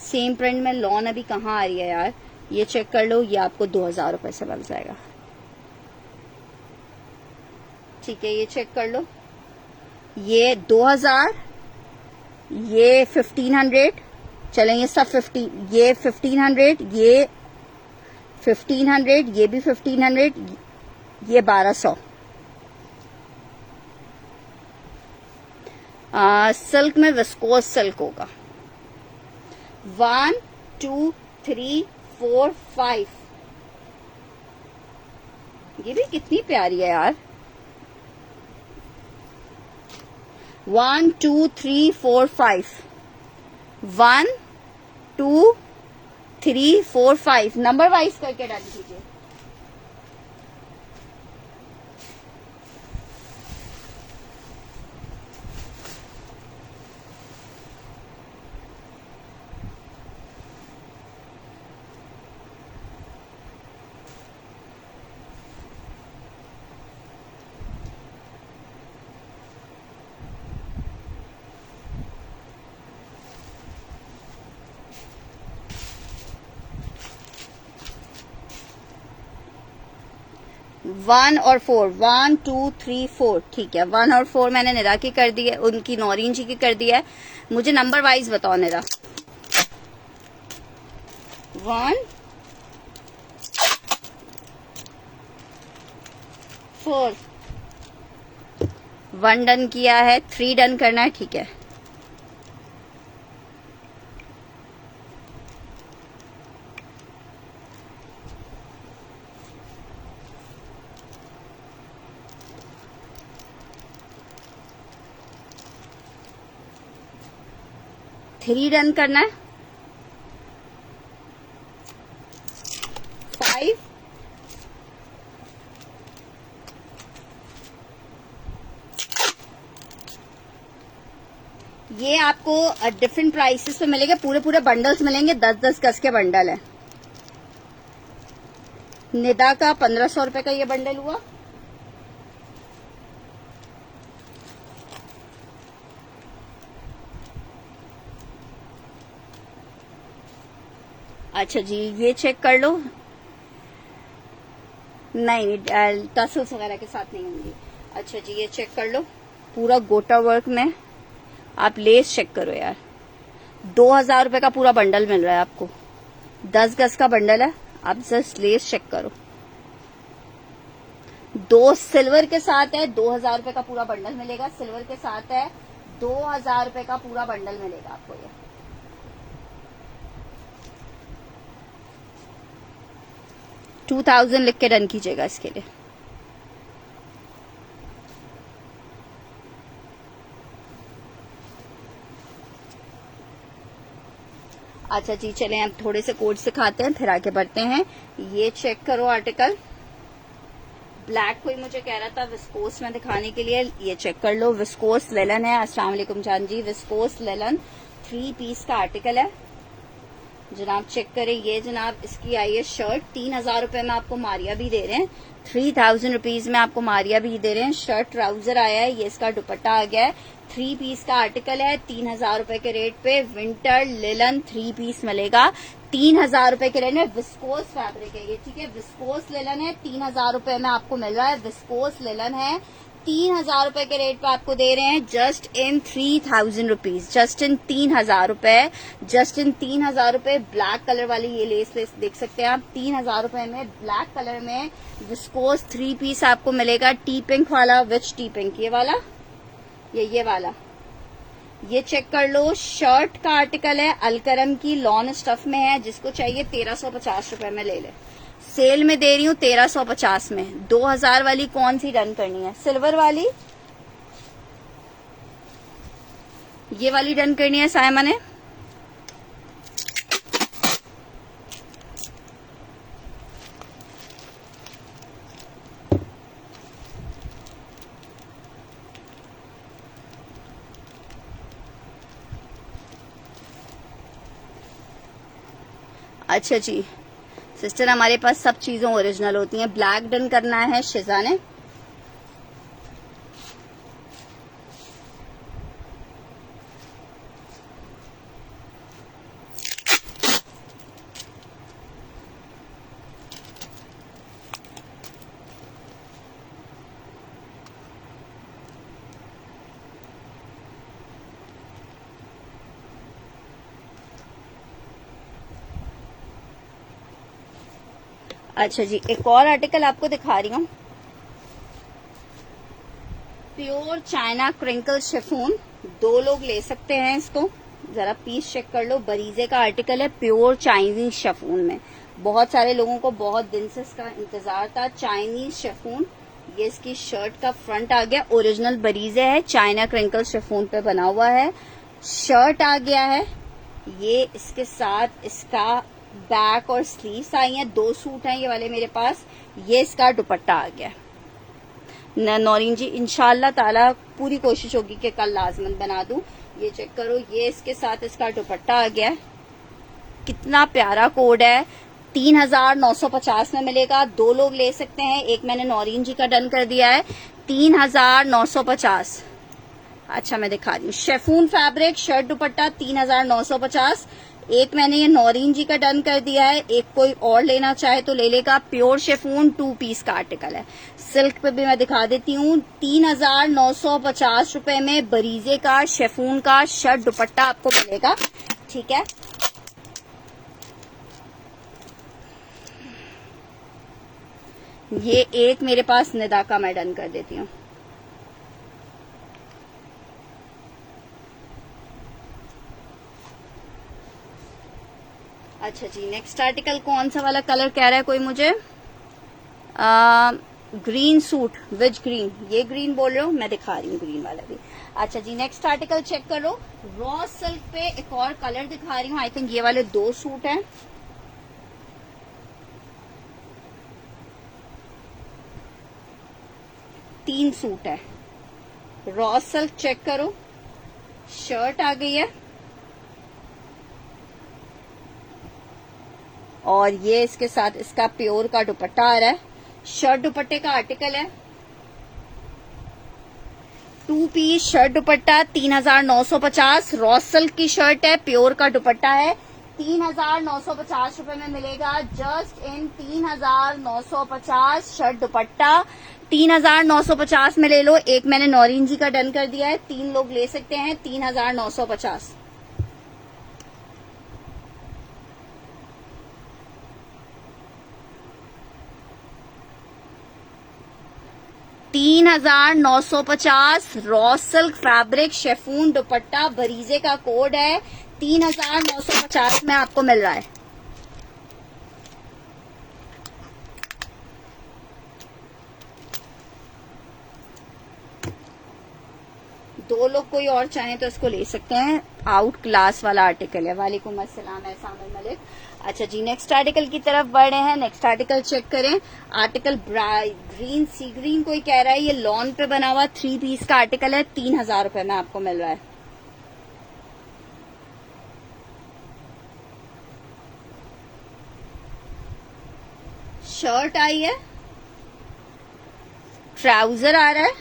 सेम प्रिंट में लॉन अभी कहाँ आ रही है यार, ये चेक कर लो, ये आपको 2000 रुपए से मिल जाएगा। ठीक है, ये चेक कर लो, ये 2000, ये 1500, चलें ये सब 50, ये 1500, ये 1500, ये भी 1500, ये 1200। सिल्क में विस्कोस सिल्क होगा। 1 2 3 4 5, ये भी कितनी प्यारी है यार। 1 2 3 4 5, 1 2 3 4 5, नंबर वाइज करके डन कीजिए। वन और 4, 1 2 3 4, ठीक है। 1 और 4 मैंने निरा की कर दी है, उनकी नौरीन जी की कर दी है। मुझे नंबर वाइज बताओ निरा। 1 4, 1 डन किया है, 3 डन करना है। ठीक है, थ्री डन करना है। 5, ये आपको डिफरेंट प्राइसेस पे मिलेंगे, पूरे पूरे बंडल्स मिलेंगे, 10-10 गज के बंडल है। निदा का 1500 रुपए का ये बंडल हुआ। अच्छा जी, ये चेक कर लो। नहीं, टसल्स वगैरह के साथ नहीं होंगी। अच्छा जी, ये चेक कर लो, पूरा गोटा वर्क में। आप लेस चेक करो यार, 2,000 रुपए का पूरा बंडल मिल रहा है आपको। 10 गज का बंडल है, आप जस्ट लेस चेक करो। 2 सिल्वर के साथ है, 2,000 रुपए का पूरा बंडल मिलेगा। सिल्वर के साथ है, 2,000 रुपए का पूरा बंडल मिलेगा आपको। ये 2,000 लिख के डन कीजिएगा इसके लिए। अच्छा जी, चलें अब थोड़े से कोड सिखाते हैं, फिर आगे बढ़ते हैं। ये चेक करो आर्टिकल, ब्लैक कोई मुझे कह रहा था विस्कोस में दिखाने के लिए, ये चेक कर लो। विस्कोस लेलन है। अस्सलाम वालेकुम जान जी। विस्कोस लेलन 3 पीस का आर्टिकल है जनाब, चेक करें। ये जनाब इसकी आई है शर्ट, 3,000 रुपए में आपको मारिया भी दे रहे हैं। 3,000 रुपीज में आपको मारिया भी दे रहे हैं। शर्ट ट्राउजर आया है, ये इसका दुपट्टा आ गया है। 3 पीस का आर्टिकल है, 3,000 रुपए के रेट पे विंटर लिलन 3 पीस मिलेगा 3,000 रुपए के रेट में। विस्कोस फैब्रिक है ये, ठीक है। विस्कोस लिलन है, 3,000 रुपए में आपको मिल रहा है। विस्कोस लिलन है, 3,000 रुपए के रेट पे आपको दे रहे हैं just in 3,000 rupees, just in 3,000 रुपए, जस्ट इन 3,000 रुपए। ब्लैक कलर वाली ये लेस देख सकते हैं आप, 3,000 रुपए में ब्लैक कलर में विस्कोस 3 पीस आपको मिलेगा। टी पिंक वाला, विच टी पिंक, ये वाला, ये वाला, ये चेक कर लो। शर्ट का आर्टिकल है, अलकरम की लॉन स्टफ में है। जिसको चाहिए 1,350 रुपए में ले ले। सेल में दे रही हूँ 1,350 में। 2,000 वाली कौन सी डन करनी है? सिल्वर वाली, ये वाली डन करनी है सायमा ने। अच्छा जी सिस्टर, हमारे पास सब चीजें ओरिजिनल होती हैं। ब्लैक डन करना है शिजा ने। अच्छा जी, एक और आर्टिकल आपको दिखा रही हूँ। प्योर चाइना क्रिंकल शिफॉन, 2 लोग ले सकते हैं इसको। जरा पीस चेक कर लो। बरीजे का आर्टिकल है, प्योर चाइनीज शिफॉन में। बहुत सारे लोगों को बहुत दिन से इसका इंतजार था। चाइनीज शिफॉन, ये इसकी शर्ट का फ्रंट आ गया, ओरिजिनल बरीजे है, चाइना क्रिंकल शिफॉन पे बना हुआ है। शर्ट आ गया है, ये इसके साथ इसका बैक और स्लीव्स आई हैं। 2 सूट हैं ये वाले मेरे पास। ये इसका दुपट्टा आ गया। नौरीन जी इंशाल्लाह ताला पूरी कोशिश होगी कि कल लाजमन बना दूं। ये चेक करो, ये इसके साथ इसका दुपट्टा आ गया। कितना प्यारा कोड है। 3,950 में मिलेगा। 2 लोग ले सकते हैं। एक मैंने नौरीन जी का डन कर दिया है, 3,950। अच्छा मैं दिखा रही हूँ। Chiffon fabric, shirt dupatta 3,950। एक मैंने ये नौरीन जी का डन कर दिया है। एक कोई और लेना चाहे तो ले लेगा। प्योर शेफून 2 पीस का आर्टिकल है। सिल्क पे भी मैं दिखा देती हूँ। 3,950 रुपए में बरीजे का शेफून का शर्ट दुपट्टा आपको मिलेगा, ठीक है। ये एक मेरे पास निदा का मैं डन कर देती हूँ। अच्छा जी, नेक्स्ट आर्टिकल कौन सा वाला कलर कह रहा है कोई मुझे? ग्रीन सूट, विच ग्रीन, ये ग्रीन बोल रहे हो, मैं दिखा रही हूँ ग्रीन वाला भी। अच्छा जी, नेक्स्ट आर्टिकल चेक करो। रॉ सिल्क पे एक और कलर दिखा रही हूँ। आई थिंक ये वाले 2 सूट हैं। तीन सूट है। रॉ सिल्क चेक करो, शर्ट आ गई है और ये इसके साथ इसका प्योर का दुपट्टा आ रहा है। शर्ट दुपट्टे का आर्टिकल है। 2 piece shirt dupatta 3,950। Raw silk की शर्ट है, प्योर का दुपट्टा है। 3,950 रुपए में मिलेगा। जस्ट इन 3,950 शर्ट दुपट्टा 3,950 में ले लो। एक मैंने नौरीन जी का डन कर दिया है। 3 लोग ले सकते हैं। 3,950। 3,950 raw silk fabric chiffon dupatta Bareeze का कोड है। 3,950 में आपको मिल रहा है। दो लोग कोई और चाहें तो इसको ले सकते हैं। आउट क्लास वाला आर्टिकल है। वालेकुम अस्सलाम सामिर मलिक। अच्छा जी, नेक्स्ट आर्टिकल की तरफ बढ़े हैं। नेक्स्ट आर्टिकल चेक करें। आर्टिकल ग्रीन सी ग्रीन कोई कह रहा है, ये लॉन पे बना हुआ 3 पीस का आर्टिकल है। 3,000 रुपए में आपको मिल रहा है। शर्ट आई है, ट्राउजर आ रहा है,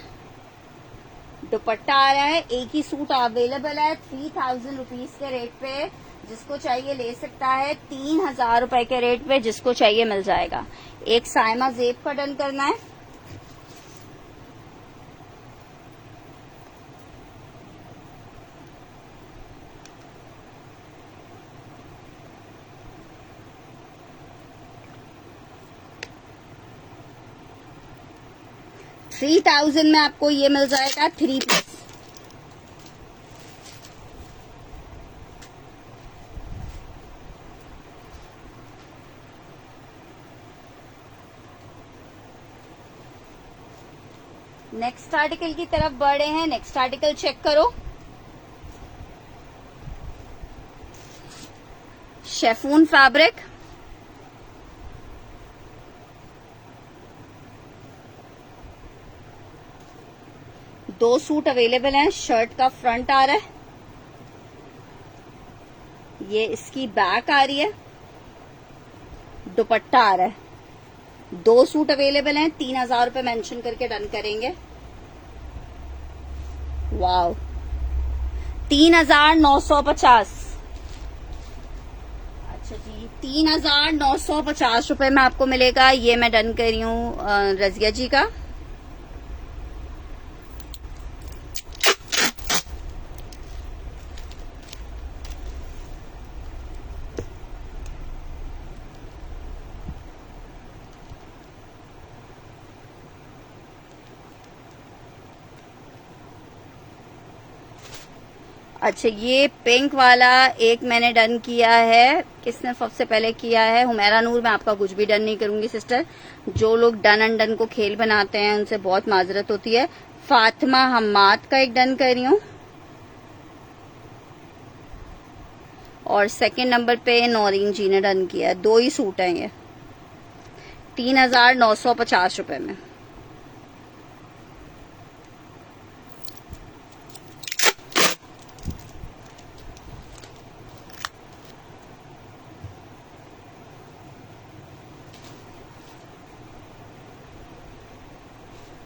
दुपट्टा आ रहा है। एक ही सूट अवेलेबल है 3,000 रुपीज के रेट पे। जिसको चाहिए ले सकता है। 3,000 रुपए के रेट पे जिसको चाहिए मिल जाएगा। एक साइमा जेब का डन करना है। $3,000 में आपको ये मिल जाएगा 3 पीस। नेक्स्ट आर्टिकल की तरफ बढ़े हैं। नेक्स्ट आर्टिकल चेक करो। शेफून फैब्रिक, दो सूट अवेलेबल हैं। शर्ट का फ्रंट आ रहा है, ये इसकी बैक आ रही है, दुपट्टा आ रहा है। दो सूट अवेलेबल हैं। 3,000 रुपए मेंशन करके डन करेंगे। वाव, 3,950। अच्छा जी, 3,950 रुपए में आपको मिलेगा। ये मैं डन कर रही हूँ रजिया जी का। अच्छा, ये पिंक वाला एक मैंने डन किया है। किसने सबसे पहले किया है? हुमैरा नूर। मैं आपका कुछ भी डन नहीं करूंगी सिस्टर। जो लोग डन एंड डन को खेल बनाते हैं उनसे बहुत माजरत होती है। फातिमा हम्माद का एक डन कर रही हूँ। और सेकंड नंबर पे नौरीन जी ने डन किया है। दो ही सूट हैं ये। 3,950 रुपए में।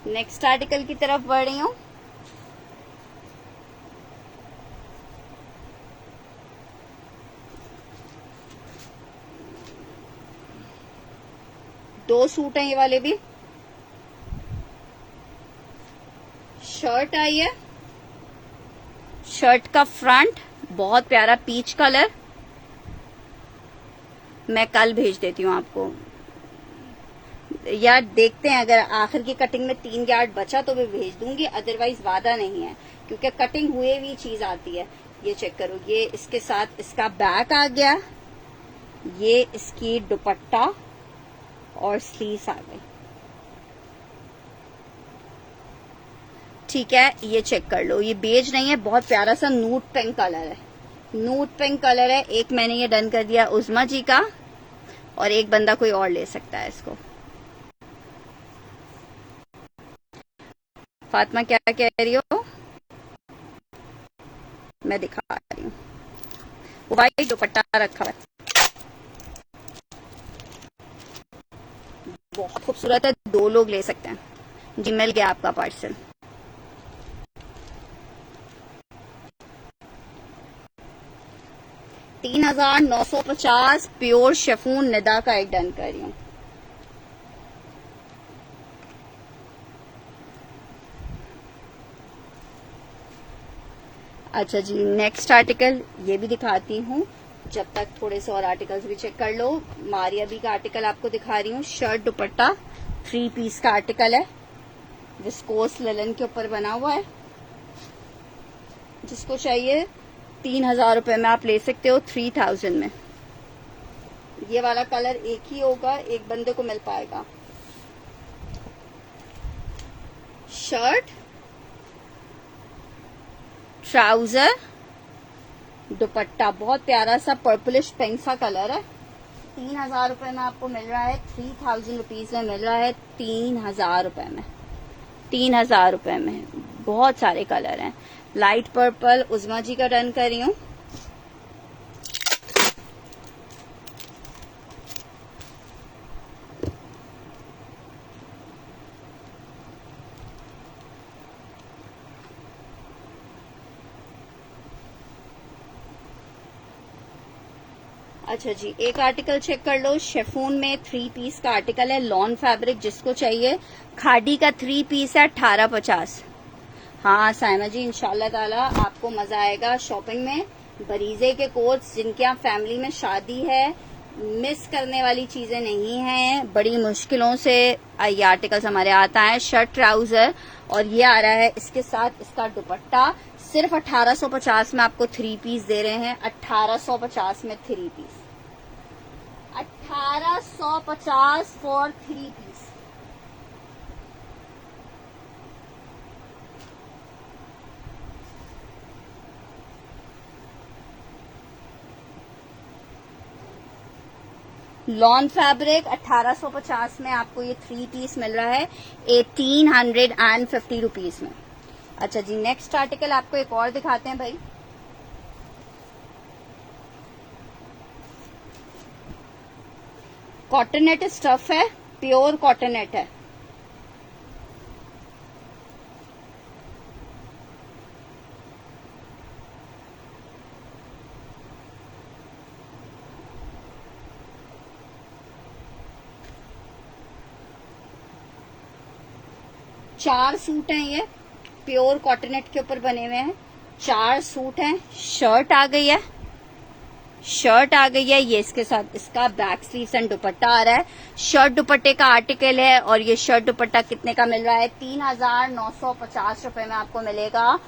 नेक्स्ट आर्टिकल की तरफ बढ़ रही हूँ। दो सूट हैं ये वाले भी। शर्ट आई है, शर्ट का फ्रंट बहुत प्यारा पीच कलर। मैं कल भेज देती हूँ आपको। यार देखते हैं, अगर आखिर की कटिंग में 3 यार्ड बचा तो मैं भेज दूंगी, अदरवाइज वादा नहीं है, क्योंकि कटिंग हुए भी चीज आती है। ये चेक करो, ये इसके साथ इसका बैक आ गया, ये इसकी दुपट्टा और स्लीव्स आ गई। ठीक है, ये चेक कर लो। ये बेज नहीं है, बहुत प्यारा सा नूट पिंक कलर है। नूट पिंक कलर है। एक मैंने ये डन कर दिया उज़मा जी का, और एक बंदा कोई और ले सकता है इसको। फातिमा क्या कह रही हो? मैं दिखा रही हूँ। वाइट दुपट्टा रखा है, बहुत खूबसूरत है। 2 लोग ले सकते हैं। जी मिल गया आपका पार्सल। $3,950 प्योर शेफून निदा का एक डन कर रही हूँ। अच्छा जी, नेक्स्ट आर्टिकल ये भी दिखाती हूँ। जब तक थोड़े से और आर्टिकल्स भी चेक कर लो। मारिया बी का आर्टिकल आपको दिखा रही हूँ। शर्ट दुपट्टा 3 पीस का आर्टिकल है। विस्कोस लिनन के ऊपर बना हुआ है। जिसको चाहिए 3000 रुपए में आप ले सकते हो 3000 में। ये वाला कलर एक ही होगा, एक बंदे को मिल पाएगा। शर्ट, ट्राउजर, दुपट्टा, बहुत प्यारा सा पर्पलिश पिंक सा कलर है। 3000 रुपए में आपको मिल रहा है, 3000 रुपीज में मिल रहा है 3000 रुपए में। 3000 रुपए में बहुत सारे कलर हैं। लाइट पर्पल उज़मा जी का डन कर रही हूँ। अच्छा जी, एक आर्टिकल चेक कर लो। शेफून में 3 पीस का आर्टिकल है, लॉन फैब्रिक। जिसको चाहिए खादी का 3 पीस है 1850। हाँ साइमा जी, इंशाल्लाह ताला आपको मजा आएगा शॉपिंग में। बरीजे के कोट्स, जिनके यहाँ फैमिली में शादी है, मिस करने वाली चीजें नहीं हैं। बड़ी मुश्किलों से ये आर्टिकल्स हमारे आता है। शर्ट, ट्राउजर, और ये आ रहा है इसके साथ इसका दुपट्टा। सिर्फ 1850 में आपको 3 पीस दे रहे हैं। 1850 में 3 piece, 1850 for 3 piece. Lawn fabric 1850 में आपको ये 3 पीस मिल रहा है 1850 रुपीज में। अच्छा जी, नेक्स्ट आर्टिकल आपको एक और दिखाते हैं भाई। कॉटनेट स्टफ है, प्योर कॉटनेट है। चार सूट हैं, ये प्योर कॉटनेट के ऊपर बने हुए हैं। 4 सूट हैं। शर्ट आ गई है, शर्ट आ गई है। ये इसके साथ इसका बैक स्लीव्स एंड दुपट्टा आ रहा है। शर्ट दुपट्टे का आर्टिकल है, और ये शर्ट दुपट्टा कितने का मिल रहा है? 3950 रुपए में आपको मिलेगा।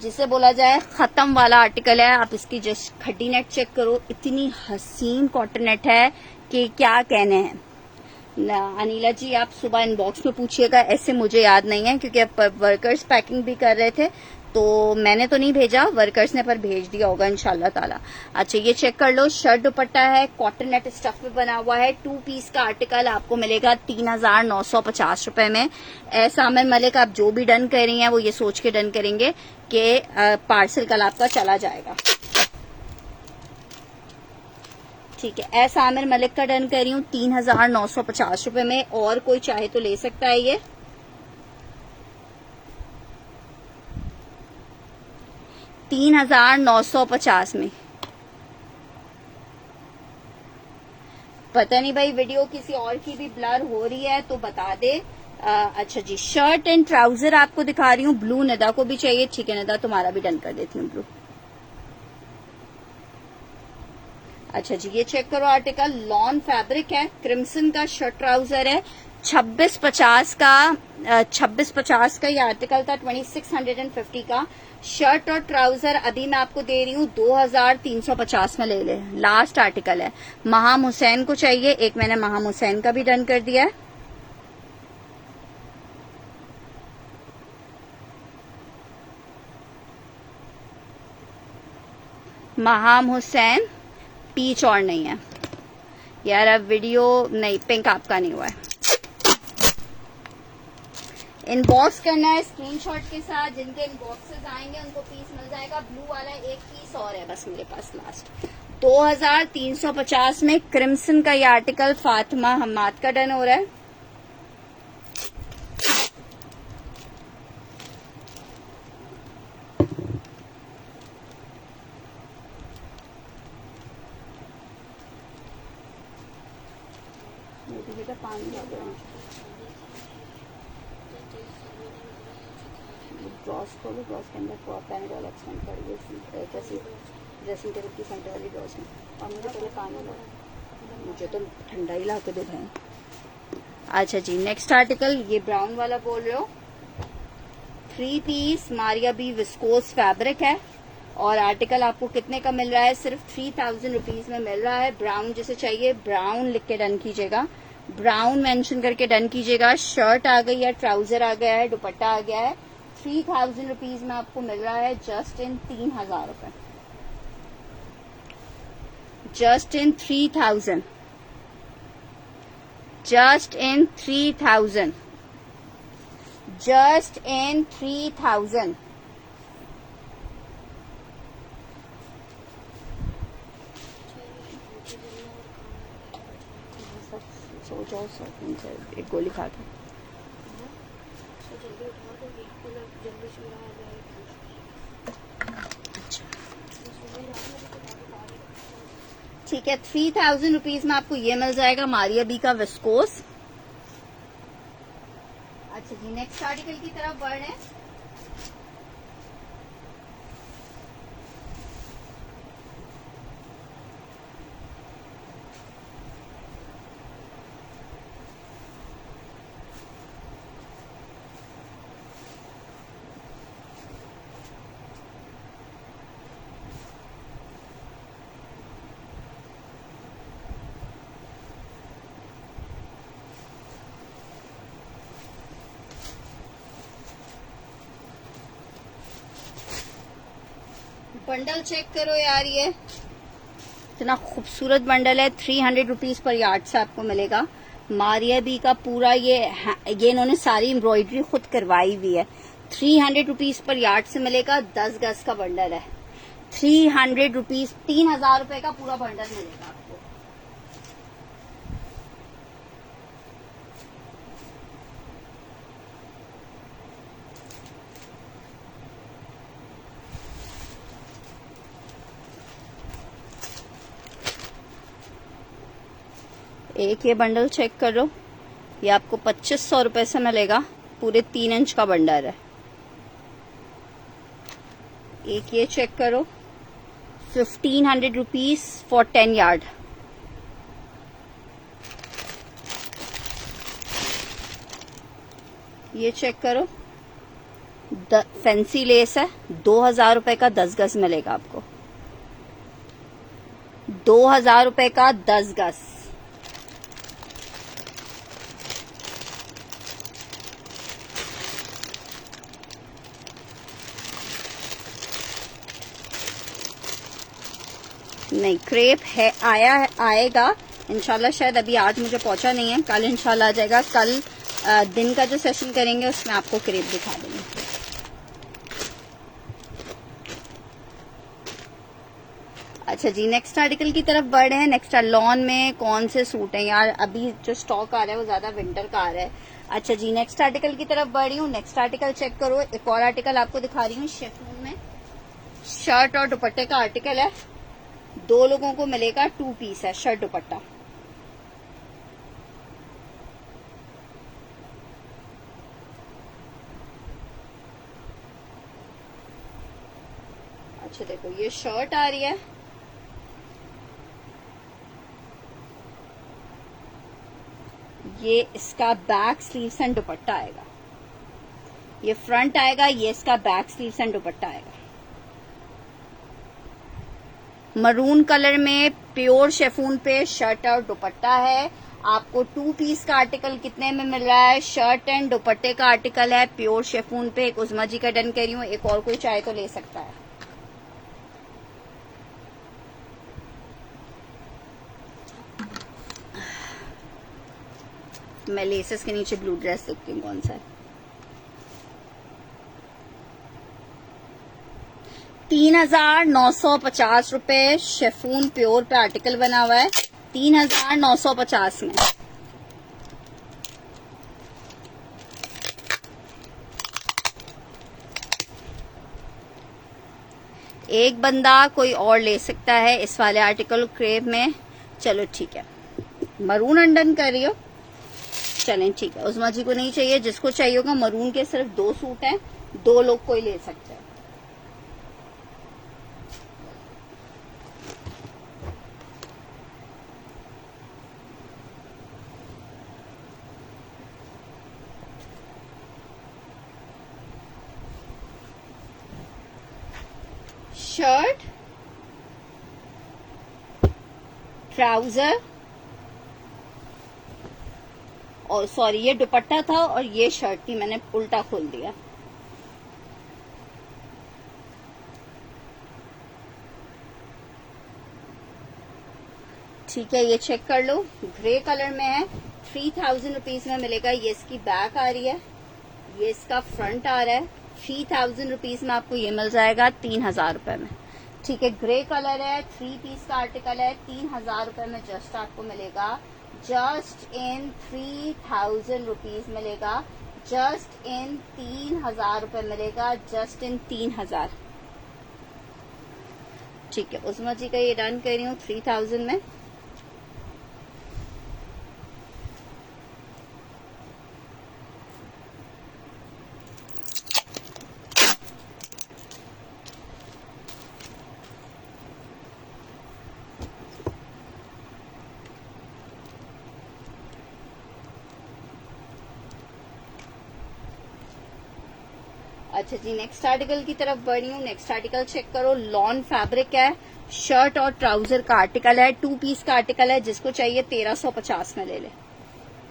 जिसे बोला जाए खत्म वाला आर्टिकल है। आप इसकी जस्ट खड्डी नेट चेक करो, इतनी हसीन कॉटन नेट है कि क्या कहने हैं। अनिला जी, आप सुबह इनबॉक्स में पूछिएगा, ऐसे मुझे याद नहीं है क्योंकि अब वर्कर्स पैकिंग भी कर रहे थे, तो मैंने तो नहीं भेजा, वर्कर्स ने पर भेज दिया होगा इंशाल्लाह ताला। अच्छा, ये चेक कर लो। शर्ट दुपट्टा है, कॉटन नेट स्टफ में बना हुआ है। 2 पीस का आर्टिकल आपको मिलेगा 3950 रुपए में। ऐसा आमिर मलिक, आप जो भी डन कर रही हैं वो ये सोच के डन करेंगे कि पार्सल कल आपका चला जाएगा। ठीक है, ऐसा आमिर मलिक का डन कर रही हूँ 3950 रुपए में। और कोई चाहे तो ले सकता है ये। $3950 में। पता नहीं भाई, वीडियो किसी और की भी ब्लर हो रही है तो बता दे। अच्छा जी, शर्ट एंड ट्राउजर आपको दिखा रही हूँ। ब्लू निदा को भी चाहिए। ठीक है निदा, तुम्हारा भी डन कर देती हूँ ब्लू। अच्छा जी, ये चेक करो आर्टिकल। लॉन फैब्रिक है, क्रिम्सन का शर्ट ट्राउजर है। 2650 का ये आर्टिकल था। 2650 का शर्ट और ट्राउजर अभी मैं आपको दे रही हूँ 2350 में। ले ले, लास्ट आर्टिकल है। महाम हुसैन को चाहिए, एक मैंने महाम हुसैन का भी डन कर दिया है। महाम हुसैन पीच और नहीं है यार, अब वीडियो नहीं, पिंक आपका नहीं हुआ है। इनबॉक्स करना है स्क्रीनशॉट के साथ। जिनके इनबॉक्सेस आएंगे उनको पीस मिल जाएगा। ब्लू वाला एक पीस और है बस मेरे पास लास्ट। 2350 में क्रिम्सन का ये आर्टिकल फातिमा हम्माद का डन हो रहा है। पानी ड्रॉस खोलो, ड्रॉस के अंदर पैनाडोल एक्सपेंड करिए कैसी ड्रेसिंग टेबल की सेंटर वाली ड्रॉस में। और मुझे पहले पानी लो, मुझे तो ठंडा ही ला के दे भाई। अच्छा जी, नेक्स्ट आर्टिकल ये ब्राउन वाला बोल रहे हो, 3 piece Maria B viscose fabric है और आर्टिकल आपको कितने का मिल रहा है? सिर्फ 3000 रुपीज में मिल रहा है। ब्राउन जिसे चाहिए ब्राउन लिख के डन कीजिएगा, ब्राउन मेंशन करके डन कीजिएगा। शर्ट आ गई है, ट्राउजर आ गया है, दुपट्टा आ गया है। 3000 रुपीज में आपको मिल रहा है जस्ट इन 3000 रुपए, just in 3000, just in 3000, just in 3000। सो जाओ, एक गोली खा के। ठीक है, 3000 रुपीज में आपको ये मिल जाएगा मारिया बी का विस्कोस। अच्छा जी, नेक्स्ट आर्टिकल की तरफ बढ़ रहे हैं। बंडल चेक करो यार, ये इतना खूबसूरत बंडल है। 300 रुपीज पर यार्ड से आपको मिलेगा। मारिया बी का पूरा ये इन्होंने सारी एम्ब्रॉयडरी खुद करवाई हुई है। 300 रुपीज पर यार्ड से मिलेगा। 10 गज का बंडल है। 300 रुपीज, 3000 रुपए का पूरा बंडल मिलेगा आपको। एक ये बंडल चेक कर लो, ये आपको 2500 रुपए से मिलेगा। पूरे 3 इंच का बंडल है। एक ये चेक करो, 1500 रुपीज फॉर 10 यार्ड। ये चेक करो, फैंसी लेस है। 2000 रुपए का 10 गज मिलेगा आपको। 2000 रुपए का 10 गज। नहीं, क्रेप है, आएगा इंशाल्लाह। शायद अभी आज मुझे पहुंचा नहीं है, कल इंशाल्लाह आ जाएगा। कल दिन का जो सेशन करेंगे उसमें आपको क्रेप दिखा देंगे। अच्छा जी, नेक्स्ट आर्टिकल की तरफ बढ़ रहे हैं। नेक्स्ट लॉन में कौन से सूट हैं यार? अभी जो स्टॉक आ रहा है वो ज्यादा विंटर का आ रहा है। अच्छा जी, नेक्स्ट आर्टिकल की तरफ बढ़ रही हूँ। नेक्स्ट आर्टिकल चेक करो। एक और आर्टिकल आपको दिखा रही हूँ। शिफॉन में शर्ट और दुपट्टे का आर्टिकल है। 2 लोगों को मिलेगा। 2 पीस है, शर्ट दुपट्टा। अच्छा देखो, ये शर्ट आ रही है। ये इसका बैक स्लीव्स एंड दुपट्टा आएगा। ये फ्रंट आएगा, ये इसका बैक स्लीव्स एंड दुपट्टा आएगा। मरून कलर में प्योर शेफून पे शर्ट और दुपट्टा है। आपको 2 पीस का आर्टिकल कितने में मिल रहा है? शर्ट एंड दुपट्टे का आर्टिकल है प्योर शेफून पे। एक उस्मा जी का डन कर रही हूँ, एक और कोई चाहे तो ले सकता है। मैं लेसेस के नीचे ब्लू ड्रेस देखती हूँ कौन सा है। 3950 रुपए शेफून प्योर पे आर्टिकल बना हुआ है। 3950 में। एक बंदा कोई और ले सकता है इस वाले आर्टिकल क्रेप में। चलो ठीक है, मरून अंडन कर रही हो, चलें ठीक है। उस्मा जी को नहीं चाहिए, जिसको चाहिए होगा। मरून के सिर्फ 2 सूट हैं, 2 लोग कोई ले सकते हैं। शर्ट, ट्राउजर, और सॉरी ये दुपट्टा था और ये शर्ट थी, मैंने उल्टा खोल दिया। ठीक है, ये चेक कर लो, ग्रे कलर में है, 3000 रुपीज में मिलेगा। ये इसकी बैक आ रही है, ये इसका फ्रंट आ रहा है। 3000 रुपीज में आपको ये मिल जाएगा 3000 रुपए में। ठीक है, ग्रे कलर है, 3 पीस का आर्टिकल है, 3000 रुपए में जस्ट आपको मिलेगा। जस्ट इन 3000 रुपीज मिलेगा, जस्ट इन 3000 रुपए मिलेगा, जस्ट इन 3000। ठीक है, उस्मा जी का ये डन कर रही हूँ 3000 में। अच्छा जी, नेक्स्ट आर्टिकल की तरफ बढ़ी हूँ। नेक्स्ट आर्टिकल चेक करो, लॉन फैब्रिक है, शर्ट और ट्राउजर का आर्टिकल है, 2 पीस का आर्टिकल है। जिसको चाहिए 1350 में ले ले।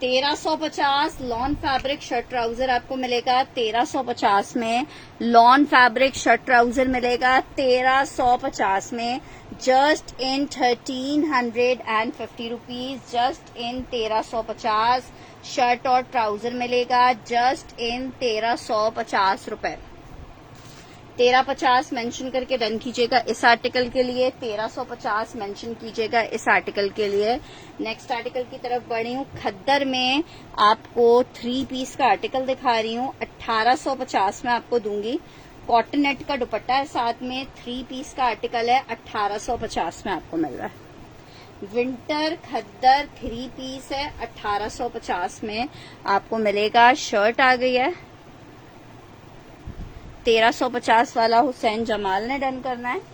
1350 लॉन फैब्रिक शर्ट ट्राउजर आपको मिलेगा 1350 में। लॉन फैब्रिक शर्ट ट्राउजर मिलेगा 1350 में, just in 1350 rupees, just in 1350। Shirt और ट्राउजर मिलेगा जस्ट इन 1350 रुपए। 1350 मेंशन करके डन कीजिएगा इस आर्टिकल के लिए, 1350 मेंशन कीजिएगा इस आर्टिकल के लिए। नेक्स्ट आर्टिकल की तरफ बढ़ी हूँ। खद्दर में आपको 3 पीस का आर्टिकल दिखा रही हूँ, 1850 में आपको दूंगी। कॉटन नेट का दुपट्टा है साथ में, 3 पीस का आर्टिकल है, 1850 में आपको मिल रहा है। विंटर खद्दर 3 पीस है, 1850 में आपको मिलेगा। शर्ट आ गई है, 1350 वाला हुसैन जमाल ने डन करना है।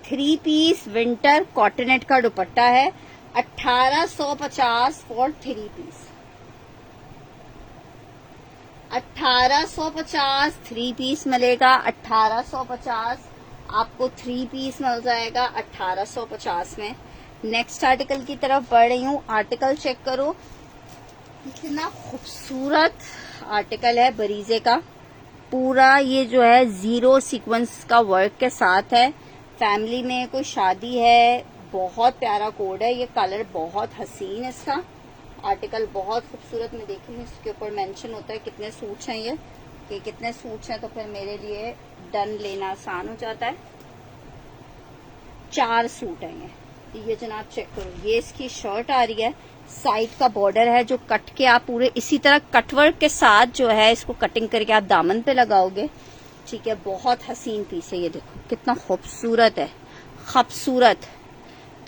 थ्री पीस विंटर कॉटनेट का दुपट्टा है, 1850 फॉर 3 पीस। 1850 3 पीस मिलेगा, 1850 आपको 3 पीस मिल जाएगा 1850 में। नेक्स्ट आर्टिकल की तरफ बढ़ रही हूँ। आर्टिकल चेक करो, कितना खूबसूरत आर्टिकल है बरीजे का। पूरा ये जो है जीरो सीक्वेंस का वर्क के साथ है। फैमिली में कोई शादी है, बहुत प्यारा कोड है। ये कलर बहुत हसीन है इसका। आर्टिकल बहुत खूबसूरत, मैं देख रही हूँ इसके ऊपर मेंशन होता है कितने सूट्स हैं ये, कि कितने सूट्स हैं, तो फिर मेरे लिए डन लेना आसान हो जाता है। 4 सूट हैं ये जनाब चेक करो। ये इसकी शर्ट आ रही है, साइड का बॉर्डर है जो कट के आप पूरे इसी तरह कटवर्क के साथ जो है इसको कटिंग करके आप दामन पे लगाओगे। ठीक है, बहुत हसीन पीस है। ये देखो कितना खूबसूरत है, खूबसूरत।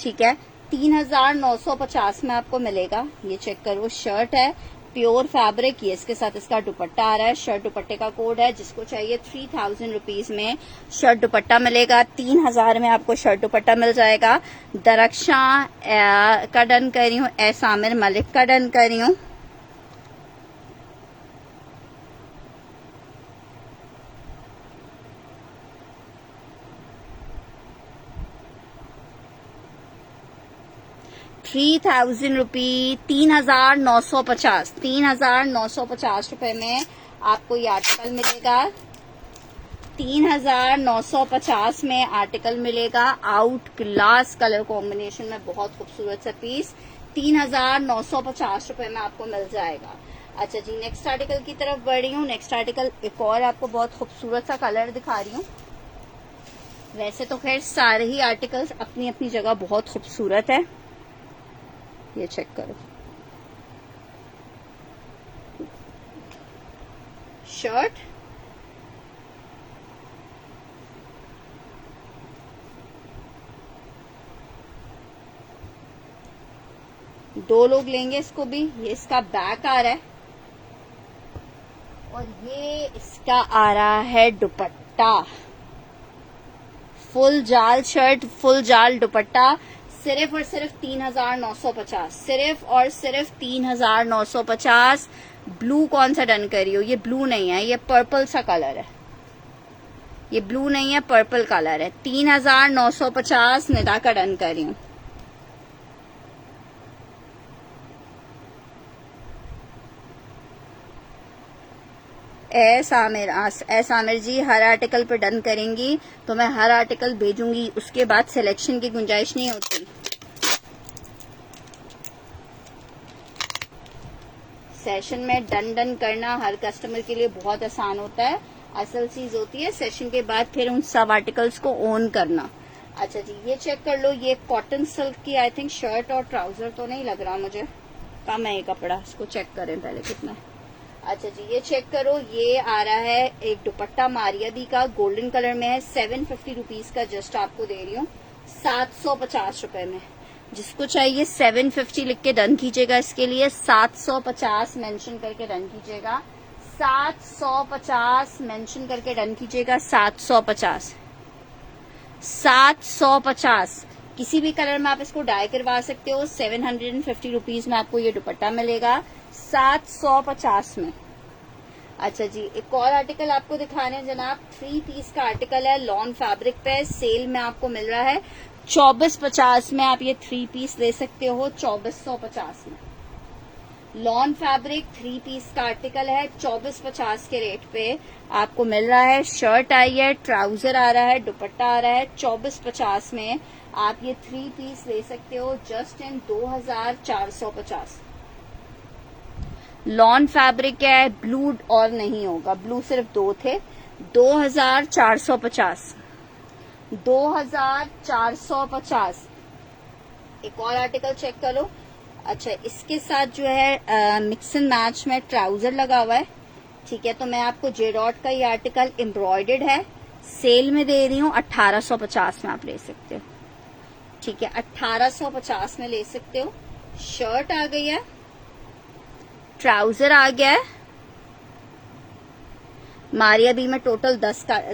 ठीक है, 3950 में आपको मिलेगा। ये चेक करो, शर्ट है प्योर फैब्रिक, ये इसके साथ इसका दुपट्टा आ रहा है। शर्ट दुपट्टे का कोड है, जिसको चाहिए 3000 रुपीज में शर्ट दुपट्टा मिलेगा। 3000 में आपको शर्ट दुपट्टा मिल जाएगा। दरक्षा का डन कर रही हूँ, एसामिर मलिक का डन कर रही हूँ। ₹3000, 3950, 3950 रुपए में आपको ये आर्टिकल मिलेगा। 3950 में आर्टिकल मिलेगा। आउट क्लास कलर कॉम्बिनेशन में बहुत खूबसूरत सा पीस 3950 रुपए में आपको मिल जाएगा। अच्छा जी, नेक्स्ट आर्टिकल की तरफ बढ़ रही हूँ। नेक्स्ट आर्टिकल एक और आपको बहुत खूबसूरत सा कलर दिखा रही हूँ। वैसे तो खैर सारे ही आर्टिकल्स अपनी अपनी जगह बहुत खूबसूरत है। ये चेक करो, शर्ट, 2 लोग लेंगे इसको भी। ये इसका बैक आ रहा है और ये इसका आ रहा है दुपट्टा। फुल जाल शर्ट, फुल जाल दुपट्टा, सिर्फ और सिर्फ 3,950, सिर्फ और सिर्फ 3,950। ब्लू कौन सा डन करी हो? ये ब्लू नहीं है, ये पर्पल सा कलर है। ये ब्लू नहीं है, पर्पल कलर है। 3,950 निदा का डन कर रही हूँ। आमिर जी, हर आर्टिकल पे डन करेंगी तो मैं हर आर्टिकल भेजूंगी, उसके बाद सिलेक्शन की गुंजाइश नहीं होती। सेशन में डन करना हर कस्टमर के लिए बहुत आसान होता है। असल चीज होती है सेशन के बाद फिर उन सब आर्टिकल्स को ओन करना। अच्छा जी, ये चेक कर लो। ये कॉटन सिल्क की आई थिंक शर्ट और ट्राउजर तो नहीं लग रहा मुझे, कम है ये कपड़ा, इसको चेक करें पहले कितना है। अच्छा जी, ये चेक करो। ये आ रहा है एक दुपट्टा मारियादी का, गोल्डन कलर में है। 750 रुपीज का जस्ट आपको दे रही हूँ, 750 रुपए में। जिसको चाहिए 750 लिख के डन कीजिएगा। इसके लिए 750 मेंशन करके डन कीजिएगा। 750 मेंशन करके डन कीजिएगा। 750 750। किसी भी कलर में आप इसको डाई करवा सकते हो। 750 रुपीज में आपको ये दुपट्टा मिलेगा 750 में। अच्छा जी, एक और आर्टिकल आपको दिखा रहे हैं जनाब। 3 पीस का आर्टिकल है, लॉन फैब्रिक पे सेल में आपको मिल रहा है 2450 में। आप ये 3 पीस ले सकते हो 2450 में। लॉन फैब्रिक 3 पीस का आर्टिकल है, 2450 के रेट पे आपको मिल रहा है। शर्ट आई है, ट्राउजर आ रहा है, दुपट्टा आ रहा है। 2450 में आप ये 3 पीस ले सकते हो जस्ट इन 2450। लॉन फैब्रिक है, ब्लू और नहीं होगा, ब्लू सिर्फ 2 थे। 2450, 2450। एक और आर्टिकल चेक करो। अच्छा, इसके साथ जो है मिक्स एंड मैच में ट्राउजर लगा हुआ है। ठीक है, तो मैं आपको जेडॉट का ये आर्टिकल एम्ब्रॉयडर्ड है, सेल में दे रही हूँ 1850 में। आप ले सकते हो। ठीक है, 1850 में ले सकते हो। शर्ट आ गई है, ट्राउजर आ गया है। मारिया बी में टोटल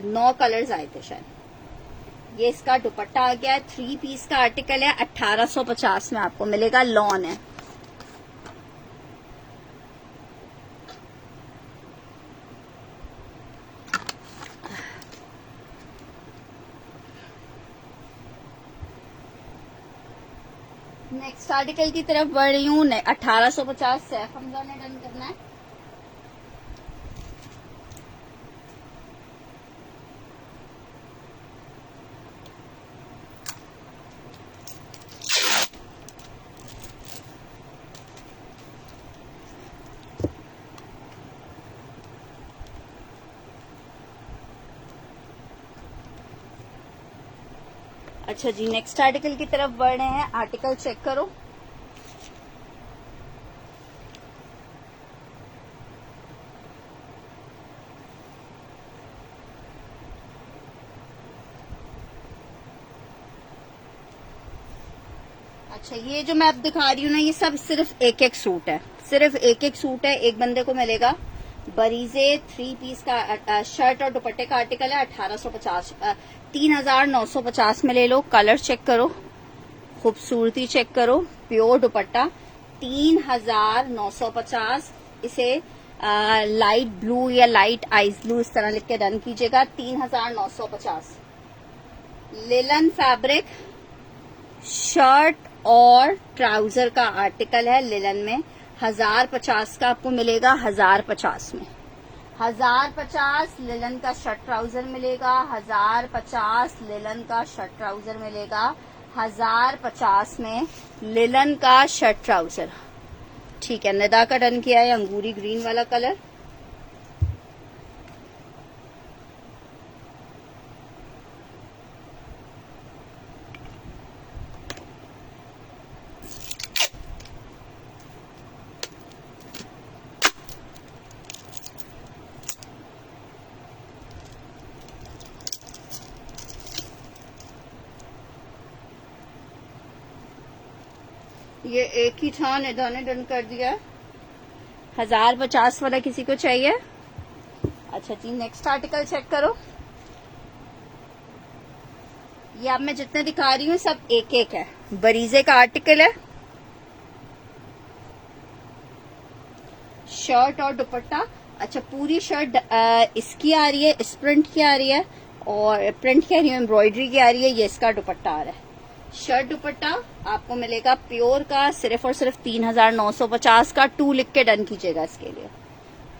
9 कलर्स आए थे शायद। ये इसका दुपट्टा आ गया है। 3 पीस का आर्टिकल है, 1850 में आपको मिलेगा। लॉन है। नेक्स्ट आर्टिकल की तरफ बढ़ रही हूँ। 1850 सैफ हमजा ने डन करना है। अच्छा जी, नेक्स्ट आर्टिकल की तरफ बढ़ रहे हैं। आर्टिकल चेक करो। अच्छा, ये जो मैं अब दिखा रही हूँ ना, ये सब सिर्फ एक एक सूट है, सिर्फ एक एक सूट है। एक बंदे को मिलेगा। बरीजे 3 पीस का शर्ट और दुपट्टे का आर्टिकल है। 1850, 3950 में ले लो। कलर चेक करो, खूबसूरती चेक करो। प्योर दुपट्टा 3950। इसे लाइट ब्लू या लाइट आइस ब्लू इस तरह लिख के डन कीजिएगा। 3950। लिलन फैब्रिक शर्ट और ट्राउजर का आर्टिकल है लिलन में। 1050 का आपको मिलेगा। 1050 में 1050 लिलन का शर्ट ट्राउजर मिलेगा। 1050 लिलन का शर्ट ट्राउजर मिलेगा। 1050 में लिलन का शर्ट ट्राउजर। ठीक है, निदा का डन किया है, अंगूरी ग्रीन वाला कलर। ये एक ही था, निधा ने डन कर दिया है। 1050 वाला किसी को चाहिए? अच्छा जी, नेक्स्ट आर्टिकल चेक करो। ये अब मैं जितने दिखा रही हूँ सब एक एक है। बरीजे का आर्टिकल है, शर्ट और दुपट्टा। अच्छा, पूरी शर्ट इसकी आ रही है, इस प्रिंट की आ रही है, और प्रिंट कह रही है, एम्ब्रॉयडरी की आ रही है। ये इसका दुपट्टा आ रहा है। शर्ट दुपट्टा आपको मिलेगा प्योर का सिर्फ और सिर्फ 3950 का। 2 लिख के डन कीजिएगा, इसके लिए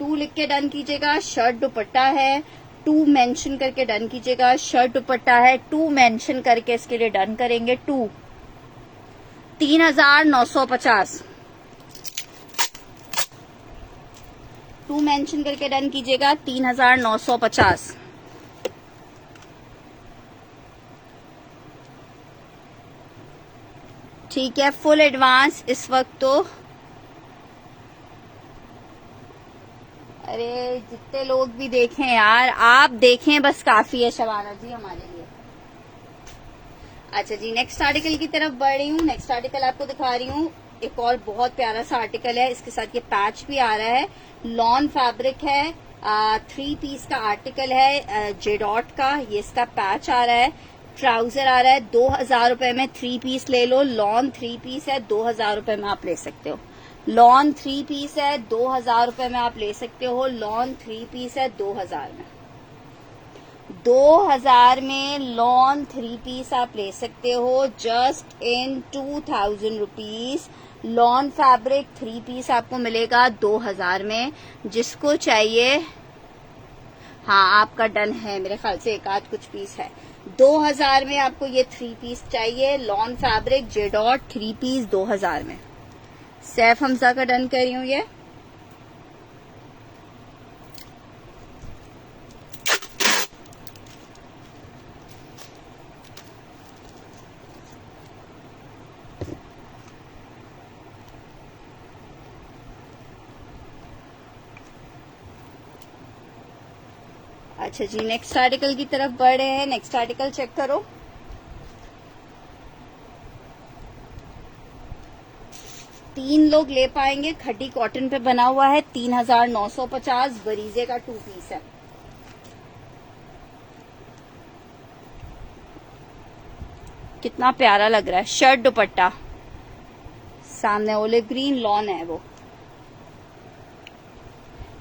2 लिख के डन कीजिएगा। शर्ट दुपट्टा है, 2 मेंशन करके डन कीजिएगा। शर्ट दुपट्टा है, 2 मेंशन करके इसके लिए डन करेंगे। 2 3950, 2 मेंशन करके डन कीजिएगा। 3950। ठीक है, फुल एडवांस इस वक्त तो। अरे जितने लोग भी देखें यार, आप देखें बस काफी है शबाना जी हमारे लिए। अच्छा जी, नेक्स्ट आर्टिकल की तरफ बढ़ रही हूँ। नेक्स्ट आर्टिकल आपको दिखा रही हूँ, एक और बहुत प्यारा सा आर्टिकल है। इसके साथ ये पैच भी आ रहा है, लॉन फैब्रिक है, 3 पीस का आर्टिकल है, जेडॉट का। ये इसका पैच आ रहा है, ट्राउजर आ रहा है। 2000 रुपए में 3 पीस ले लो। लॉन 3 पीस है, 2000 रुपए में आप ले सकते हो। लॉन 3 पीस है, 2000 रुपए में आप ले सकते हो। लॉन 3 पीस है 2000 में। 2000 में लॉन 3 पीस आप ले सकते हो, just in 2000 rupees. Lawn fabric 3 piece आपको मिलेगा 2000 में। जिसको चाहिए, हाँ आपका डन है, मेरे ख्याल से एक आध कुछ पीस है। 2000 में आपको ये 3 पीस चाहिए। लॉन फैब्रिक जेडॉट 3 पीस 2000 में। सैफ हमजा का डन कर रही हूँ ये। अच्छा जी, नेक्स्ट आर्टिकल की तरफ बढ़ रहे हैं। नेक्स्ट आर्टिकल चेक करो। तीन लोग ले पाएंगे, खड्डी कॉटन पे बना हुआ है, 3950। बरीजे का 2 पीस है। कितना प्यारा लग रहा है। शर्ट दुपट्टा, सामने ओलिव ग्रीन लॉन है वो।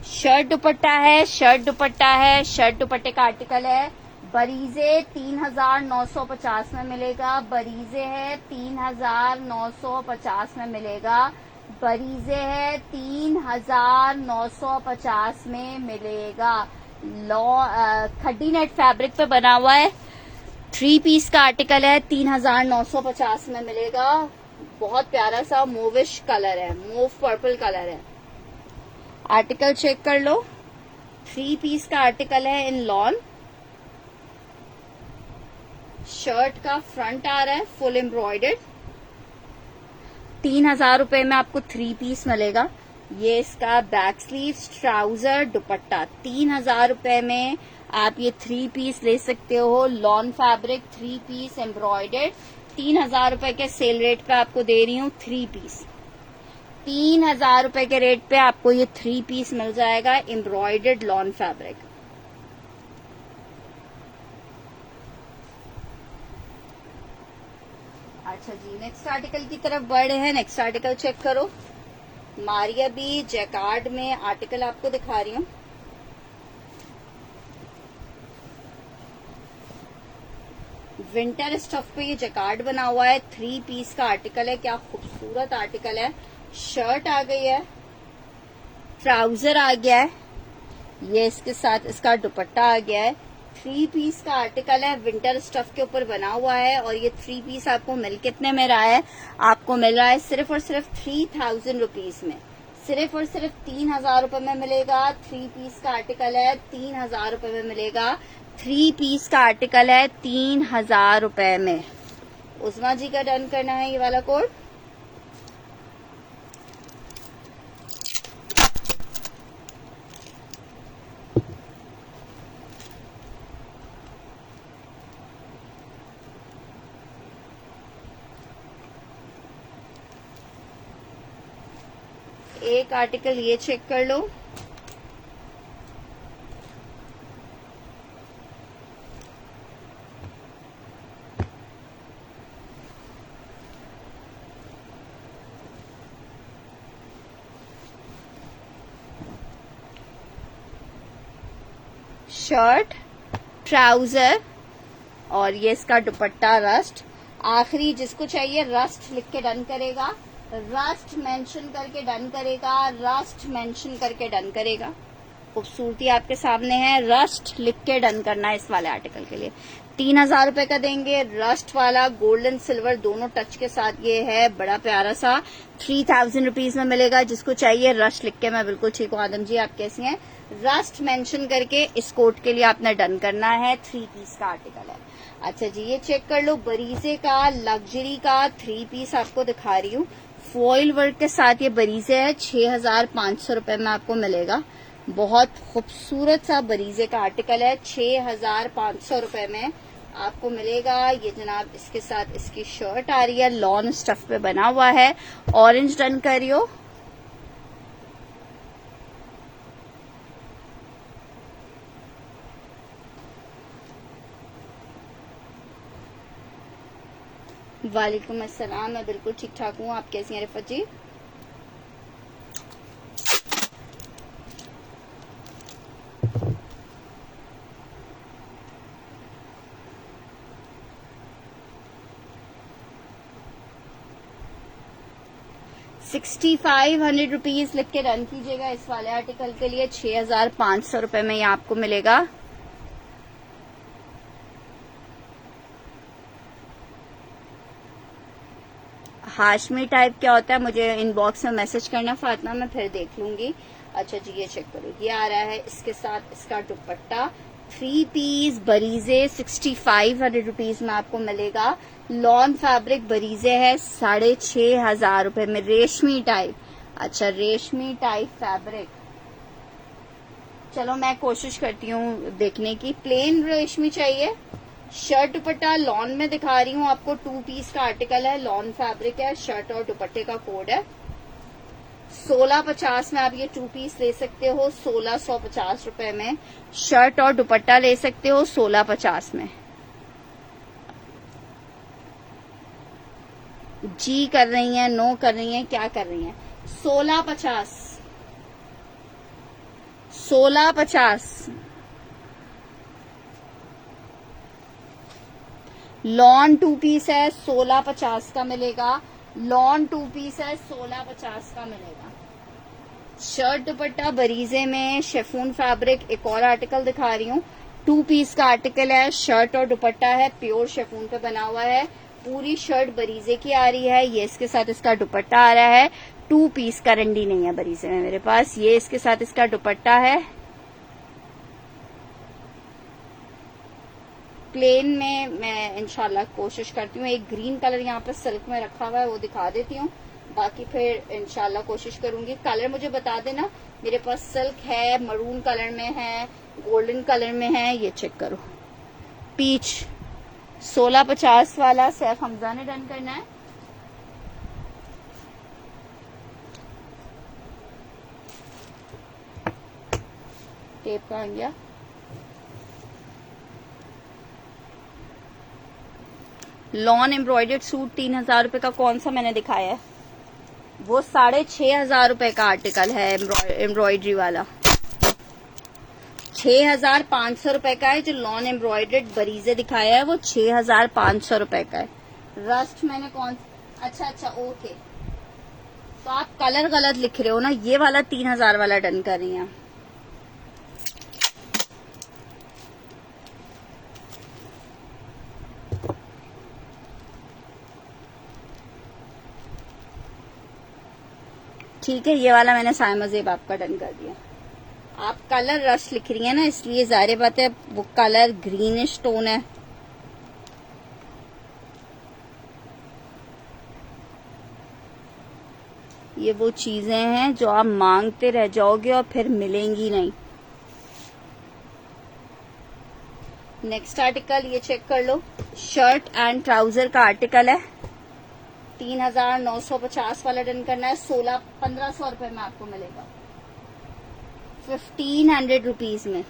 शर्ट दुपट्टा है, शर्ट दुपट्टा है, शर्ट दुपट्टे का आर्टिकल है। बरीजे 3950 में मिलेगा। बरीजे है 3950 में मिलेगा। बरीजे है 3950 में मिलेगा। खड्डी नेट फैब्रिक पे बना हुआ है, 3 पीस का आर्टिकल है, 3950 में मिलेगा। बहुत प्यारा सा मूविश कलर है, मूव पर्पल कलर है। आर्टिकल चेक कर लो। 3 पीस का आर्टिकल है इन लॉन। शर्ट का फ्रंट आ रहा है फुल एम्ब्रॉयडर्ड। 3000 रुपए में आपको 3 पीस मिलेगा। ये इसका बैक स्लीव, ट्राउजर, दुपट्टा। 3000 रुपए में आप ये 3 पीस ले सकते हो। Lawn fabric 3 piece embroidered. 3000 रुपए के सेल रेट पे आपको दे रही हूँ 3 पीस। 3000 रुपए के रेट पे आपको ये 3 पीस मिल जाएगा, एम्ब्रॉयडर्ड लॉन फैब्रिक। अच्छा जी, नेक्स्ट आर्टिकल की तरफ बढ़ रहे हैं। नेक्स्ट आर्टिकल चेक करो। मारिया बी जैकार्ड में आर्टिकल आपको दिखा रही हूँ। विंटर स्टफ पे ये जैकार्ड बना हुआ है, 3 पीस का आर्टिकल है। क्या खूबसूरत आर्टिकल है। शर्ट आ गई है, ट्राउजर आ गया है, ये इसके साथ इसका दुपट्टा आ गया है। 3 पीस का आर्टिकल है, विंटर स्टफ के ऊपर बना हुआ है। और ये 3 पीस आपको मिल कितने में रहा है? आपको मिल रहा है सिर्फ और सिर्फ 3000 रुपीज में। सिर्फ और सिर्फ 3000 रुपए में मिलेगा। 3 पीस का आर्टिकल है, 3000 रुपए में मिलेगा। 3 पीस का आर्टिकल है 3000 रुपए में। उस्मा जी का डन करना है ये वाला कोड। एक आर्टिकल ये चेक कर लो, शर्ट, ट्राउजर और ये इसका दुपट्टा रस्ट। आखिरी जिसको चाहिए रस्ट लिख के डन करेगा, रस्ट मेंशन करके डन करेगा, रस्ट मेंशन करके डन करेगा। खूबसूरती आपके सामने है, रस्ट लिख के डन करना है इस वाले आर्टिकल के लिए। 3000 रुपए का देंगे। रस्ट वाला गोल्डन सिल्वर दोनों टच के साथ ये है, बड़ा प्यारा सा 3000 रुपीज में मिलेगा। जिसको चाहिए रस्ट लिख के, मैं बिल्कुल ठीक हूँ आदम जी, आप कैसी हैं? रस्ट मेंशन करके इस कोट के लिए आपने डन करना है। 3 पीस का आर्टिकल है। अच्छा जी, ये चेक कर लो, बरीजे का लग्जरी का 3 पीस आपको दिखा रही हूँ। फॉइल वर्क के साथ ये बरीजे है, 6500 रुपए में आपको मिलेगा। बहुत खूबसूरत सा बरीजे का आर्टिकल है, 6500 रुपए में आपको मिलेगा। ये जनाब इसके साथ इसकी शर्ट आ रही है, लॉन स्टफ पे बना हुआ है। ऑरेंज डन करियो। वालेकुम अस्सलाम, मैं बिल्कुल ठीक ठाक हूँ, आप कैसी हैं रिफत जी? ₹6500 लिख के रन कीजिएगा इस वाले आर्टिकल के लिए। 6500 रुपए में ये आपको मिलेगा। हाशमी टाइप क्या होता है मुझे इनबॉक्स में मैसेज करना फातिमा, मैं फिर देख लूंगी। अच्छा जी, ये चेक करो, ये आ रहा है इसके साथ इसका दुपट्टा। 3 पीस बरीजे 6500 रुपीज में आपको मिलेगा। लॉन फैब्रिक बरीजे है 6500 रुपए में, रेशमी टाइप। अच्छा, रेशमी टाइप फैब्रिक, चलो मैं कोशिश करती हूँ देखने की। प्लेन रेशमी चाहिए, शर्ट दुपट्टा लॉन में दिखा रही हूँ आपको। 2 पीस का आर्टिकल है, लॉन फैब्रिक है, शर्ट और दुपट्टे का कोड है। 1650 में आप ये 2 पीस ले सकते हो। 1650 रुपए में शर्ट और दुपट्टा ले सकते हो, 1650 में। जी कर रही हैं, नो कर रही हैं, क्या कर रही हैं? 1650, 1650 लॉन 2 पीस है, 1650 का मिलेगा। लॉन 2 पीस है, 1650 का मिलेगा। शर्ट दुपट्टा बरीजे में शेफून फैब्रिक, एक और आर्टिकल दिखा रही हूँ। 2 पीस का आर्टिकल है, शर्ट और दुपट्टा है, प्योर शेफून पे बना हुआ है। पूरी शर्ट बरीजे की आ रही है, ये इसके साथ इसका दुपट्टा आ रहा है। 2 पीस का रंडी नहीं है बरीजे में मेरे पास, ये इसके साथ इसका दुपट्टा है। प्लेन में मैं इंशाल्लाह कोशिश करती हूँ। एक ग्रीन कलर यहाँ पे सिल्क में रखा हुआ है, वो दिखा देती हूँ, बाकी फिर इंशाल्लाह कोशिश करूंगी। कलर मुझे बता देना। मेरे पास सिल्क है, मरून कलर में है, गोल्डन कलर में है। ये चेक करो, पीच 1650 वाला सैफ हमजा ने डन करना है। टेप कहाँ गया? लॉन एम्ब्रॉयडर्ड सूट 3000 रुपए का कौन सा मैंने दिखाया है? वो 6500 रुपए का आर्टिकल है एम्ब्रॉयडरी वाला। 6500 रुपए का है। जो लॉन एम्ब्रॉयडर्ड बरीजे दिखाया है वो 6500 रुपए का है। रस्ट मैंने कौन, अच्छा ओके, तो आप कलर गलत लिख रहे हो ना। ये वाला 3000 वाला डन कर रही हैं। ठीक है, ये वाला मैंने सायमा ज़ेब आपका डन कर दिया। आप कलर रश लिख रही हैं ना, इसलिए जाहिर बात है वो कलर ग्रीनिश टोन है। ये वो चीजें हैं जो आप मांगते रह जाओगे और फिर मिलेंगी नहीं। नेक्स्ट आर्टिकल ये चेक कर लो, शर्ट एंड ट्राउजर का आर्टिकल है। 3,950 वाला डन करना है। 1500 रुपए में आपको मिलेगा, 1500 रुपीज में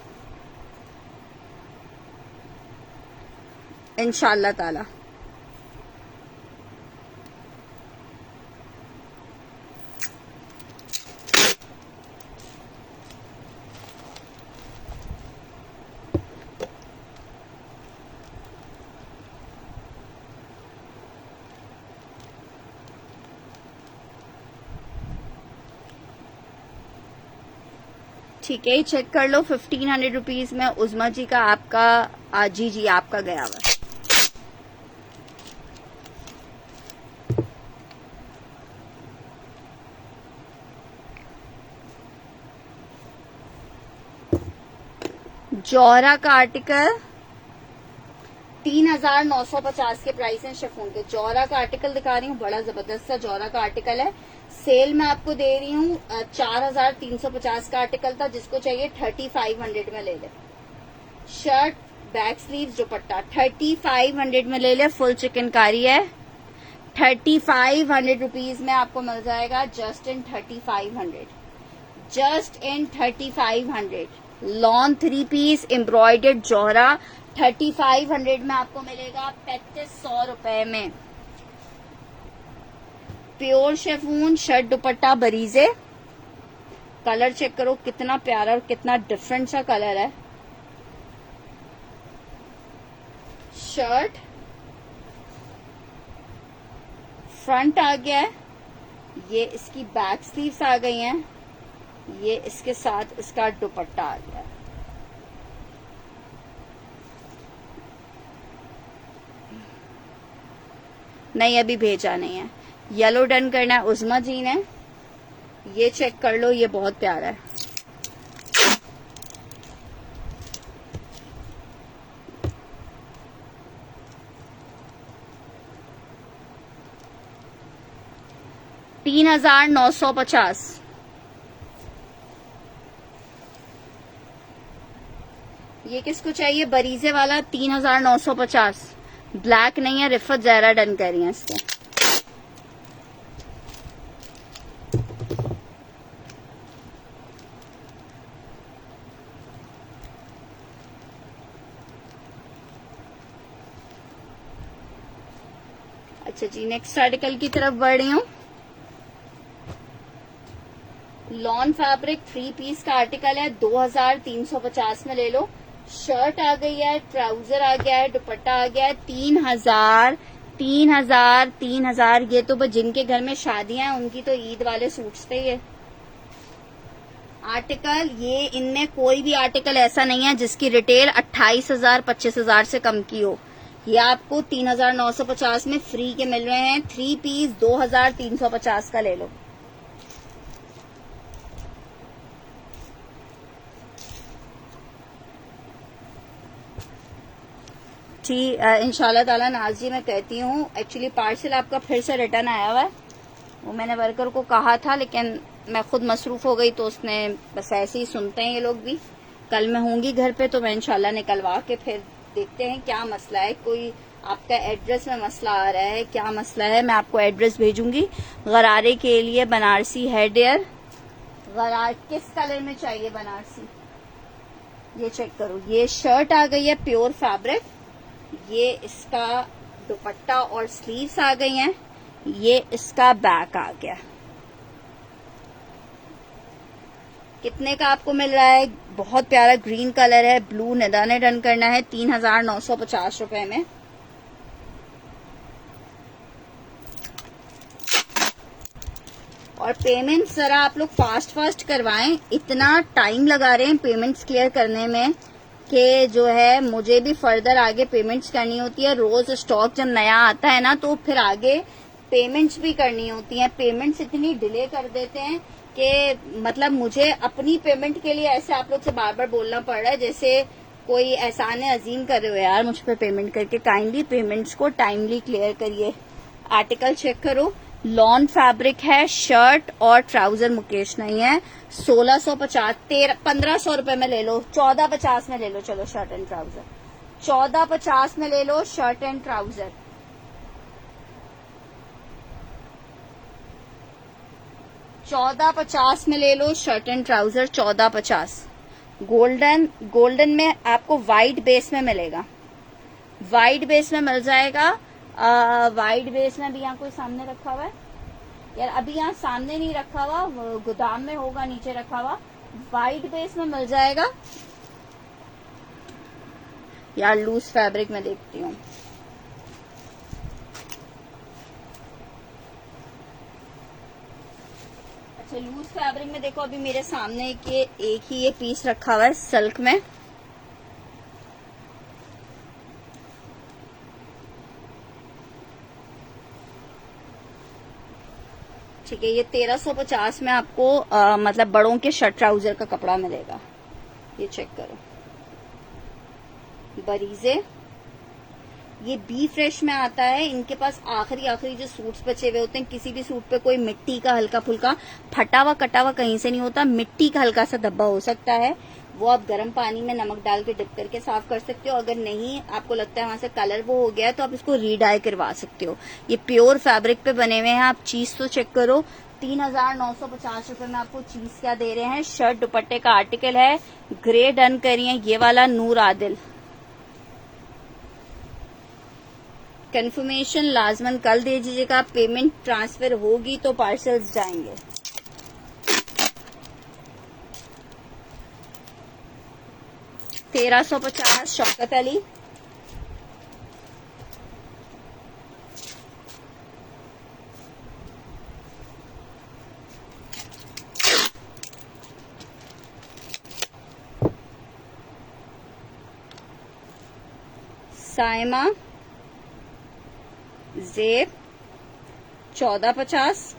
इंशाल्लाह ताला। ठीक है, चेक कर लो 1500 रुपीज में उज़मा जी का आपका जी आपका गया हुआ। जौहरा का आर्टिकल 3,950 के प्राइस है शिफॉन के। जौहरा का आर्टिकल दिखा रही हूँ, बड़ा जबरदस्त सा जौहरा का आर्टिकल है। सेल में आपको दे रही हूँ 4,350 का आर्टिकल था, जिसको चाहिए 3,500 में ले ले। शर्ट बैक स्लीव्स दुपट्टा 3,500 में ले ले। फुल चिकनकारी है, 3,500 रुपीज में आपको मिल जाएगा। Just in 3,500, just in 3,500। Lawn 3 piece embroidered जौहरा 3,500 में आपको मिलेगा, 3,500 रुपए में। Pure chiffon shirt dupatta Bareeze. Colour check करो कितना प्यारा और कितना डिफरेंट सा कलर है। शर्ट फ्रंट आ गया है, ये इसकी बैक स्लीव्स आ गई हैं, ये इसके साथ इसका दुपट्टा आ गया है। नहीं अभी भेजा नहीं है। येलो डन करना है उज़मा जी ने। ये चेक कर लो, ये बहुत प्यारा है। $3,950। ये किसको चाहिए? बरीजे वाला 3,950। ब्लैक नहीं है, रिफत ज़हरा डन कर रही है इसको। अच्छा जी, नेक्स्ट आर्टिकल की तरफ बढ़ रही हूँ। लॉन फैब्रिक 3 पीस का आर्टिकल है, 2,350 में ले लो। शर्ट आ गई है, ट्राउजर आ गया है, दुपट्टा आ गया है। 3,000 3,000। ये तो बस जिनके घर में शादियां हैं उनकी तो ईद वाले सूट्स थे ये आर्टिकल। ये इनमें कोई भी आर्टिकल ऐसा नहीं है जिसकी रिटेल 28,000 25,000 से कम की हो। ये आपको 3,950 में फ्री के मिल रहे हैं। 3 पीस 2,350 का ले लो। जी इंशाल्लाह ताला नाज जी, मैं कहती हूँ एक्चुअली पार्सल आपका फिर से रिटर्न आया हुआ है। वो मैंने वर्कर को कहा था लेकिन मैं खुद मसरूफ हो गई, तो उसने बस ऐसे ही सुनते हैं ये लोग भी। कल मैं होंगी घर पे तो मैं इंशाल्लाह निकलवा के फिर देखते हैं क्या मसला है। कोई आपका एड्रेस में मसला आ रहा है, क्या मसला है, मैं आपको एड्रेस भेजूंगी। गरारे के लिए बनारसी हेड एयर, गरार किस कलर में चाहिए बनारसी, ये चेक करो। ये शर्ट आ गई है प्योर फैब्रिक, ये इसका दुपट्टा और स्लीव्स आ गई हैं, ये इसका बैक आ गया। कितने का आपको मिल रहा है? बहुत प्यारा ग्रीन कलर है, ब्लू निदा ने डन करना है 3,950 रुपए में। और पेमेंट जरा आप लोग फास्ट करवाएं, इतना टाइम लगा रहे हैं पेमेंट्स क्लियर करने में कि जो है मुझे भी फर्दर आगे पेमेंट्स करनी होती है। रोज स्टॉक जब नया आता है ना तो फिर आगे पेमेंट्स भी करनी होती हैं। पेमेंट्स इतनी डिले कर देते हैं कि मतलब मुझे अपनी पेमेंट के लिए ऐसे आप लोग से बार बार बोलना पड़ रहा है जैसे कोई एहसान अजीम कर रहे हो यार मुझ पे पेमेंट करके। काइंडली पेमेंट्स को टाइमली क्लियर करिए। आर्टिकल चेक करो, लॉन फैब्रिक है, शर्ट और ट्राउजर मुकेश नहीं है। 1650 1500 रुपए में ले लो, 1450 में ले लो। चलो शर्ट एंड ट्राउजर 1450 में ले लो, शर्ट एंड ट्राउजर 1450 में ले लो शर्ट एंड ट्राउजर, 1450। गोल्डन में आपको वाइट बेस में मिलेगा, वाइट बेस में मिल जाएगा। वाइट बेस में भी यहाँ कोई सामने रखा हुआ है यार, अभी यहाँ सामने नहीं रखा हुआ, गोदाम में होगा नीचे रखा हुआ। वाइट बेस में मिल जाएगा यार, लूज फैब्रिक में देखती हूँ। अच्छा, लूज फैब्रिक में देखो, अभी मेरे सामने एक ही ये पीस रखा हुआ है सिल्क में। ठीक है, ये 1350 में आपको मतलब बड़ों के शर्ट ट्राउजर का कपड़ा मिलेगा। ये चेक करो, बरीजे, ये बी फ्रेश में आता है। इनके पास आखिरी जो सूट्स बचे हुए होते हैं, किसी भी सूट पे कोई मिट्टी का हल्का फुल्का फटा हुआ कटा हुआ कहीं से नहीं होता, मिट्टी का हल्का सा धब्बा हो सकता है, वो आप गर्म पानी में नमक डाल के डिप करके साफ कर सकते हो। अगर नहीं आपको लगता है वहां से कलर वो हो गया है तो आप इसको रीडाई करवा सकते हो। ये प्योर फैब्रिक पे बने हुए हैं, आप चीज तो चेक करो। 3950 रुपए में आपको चीज क्या दे रहे हैं। शर्ट दुपट्टे का आर्टिकल है, ग्रे डन करिए, ये वाला नूर आदिल। कंफर्मेशन लाजमन कल दे दीजिएगा, पेमेंट ट्रांसफर होगी तो पार्सल्स जाएंगे। $1350 शौकत अली। साइमा जेब 1450।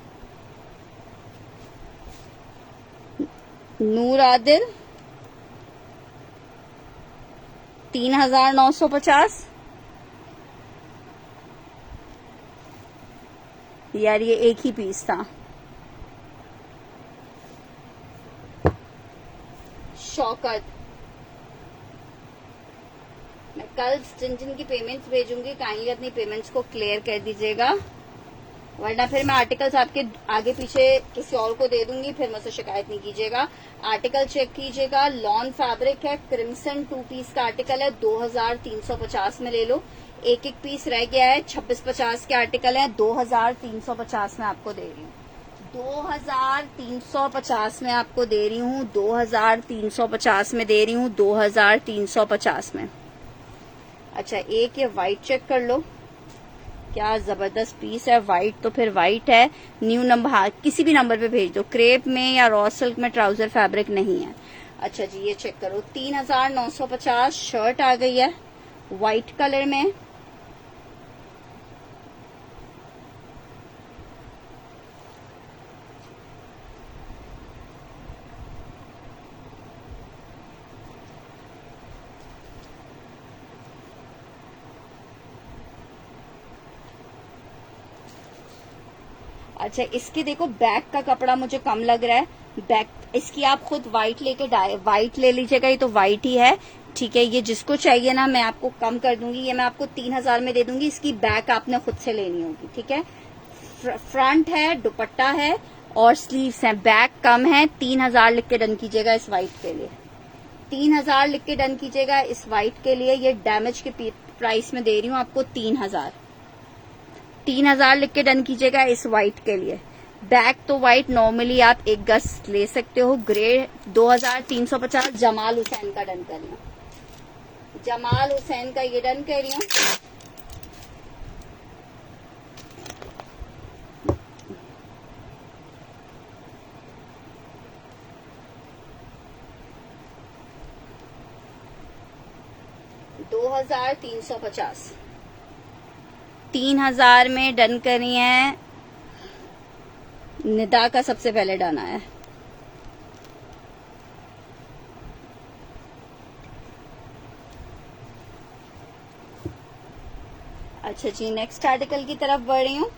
नूर आदिल 3950। यार ये एक ही पीस था। शौकत, मैं कल जिन जिन की पेमेंट्स भेजूंगी काइंडली अपनी पेमेंट्स को क्लियर कर दीजिएगा, वरना फिर मैं आर्टिकल्स आपके आगे पीछे किसी और को दे दूंगी, फिर मुझसे शिकायत नहीं कीजिएगा। आर्टिकल चेक कीजिएगा, लॉन फैब्रिक है, क्रिम्सन 2 पीस का आर्टिकल है, 2350 में ले लो। एक पीस रह गया है, 2650 के आर्टिकल है, 2350 में आपको दे रही हूँ। 2350 में आपको दे रही हूँ, 2350 में दे रही हूँ, 2350 में। अच्छा, एक ये व्हाइट चेक कर लो, क्या जबरदस्त पीस है। व्हाइट तो फिर व्हाइट है, न्यू नंबर, हाँ किसी भी नंबर पे भेज दो। क्रेप में या रॉ सिल्क में ट्राउजर फैब्रिक नहीं है। अच्छा जी, ये चेक करो, 3950 शर्ट आ गई है व्हाइट कलर में। अच्छा, इसकी देखो बैक का कपड़ा मुझे कम लग रहा है, बैक इसकी आप खुद व्हाइट लेके व्हाइट ले लीजिएगा, ये तो व्हाइट ही है। ठीक है, ये जिसको चाहिए ना मैं आपको कम कर दूंगी, ये मैं आपको 3000 में दे दूंगी। इसकी बैक आपने खुद से लेनी होगी। ठीक है, फ्रंट है, दुपट्टा है और स्लीव्स हैं, बैक कम है। 3000 लिख के डन कीजिएगा इस व्हाइट के लिए, 3000 लिख के डन कीजिएगा इस व्हाइट के लिए। ये डैमेज के प्राइस में दे रही हूँ आपको 3000 लिख के डन कीजिएगा इस व्हाइट के लिए। बैक तो व्हाइट नॉर्मली आप एक गज ले सकते हो। ग्रे 2350 जमाल हुसैन का डन कर रही हूँ, जमाल हुसैन का ये डन कर रही हूँ। $2350, 3000 में डन करी है। निदा का सबसे पहले डन आया। अच्छा जी, नेक्स्ट आर्टिकल की तरफ बढ़ रही हूँ।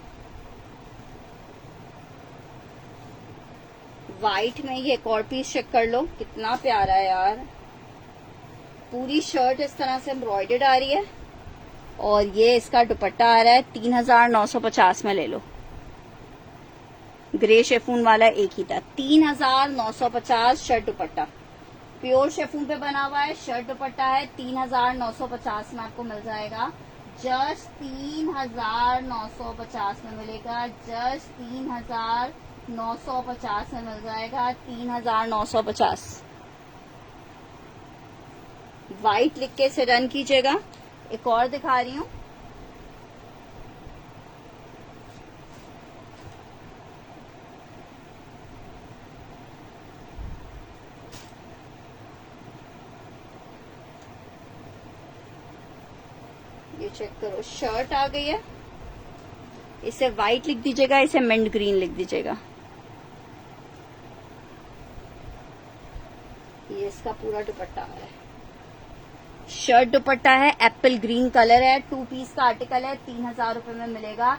व्हाइट में ये एक और पीस चेक कर लो, कितना प्यारा है यार। पूरी शर्ट इस तरह से एम्ब्रॉयडर्ड आ रही है और ये इसका दुपट्टा आ रहा है। 3950 में ले लो। ग्रे शेफून वाला एक ही था। 3950 शर्ट दुपट्टा, प्योर शेफून पे बना हुआ है, शर्ट दुपट्टा है। 3950 में आपको मिल जाएगा। जस्ट 3950 में मिलेगा। जस्ट 3950 में मिल जाएगा। 3950। व्हाइट लिख के इसे रन कीजिएगा। एक और दिखा रही हूँ। ये चेक करो, शर्ट आ गई है। इसे व्हाइट लिख दीजिएगा, इसे मिंट ग्रीन लिख दीजिएगा। ये इसका पूरा दुपट्टा आ रहा है। शर्ट दुपट्टा है, एप्पल ग्रीन कलर है, 2 पीस का आर्टिकल है, 3000 रुपए में मिलेगा।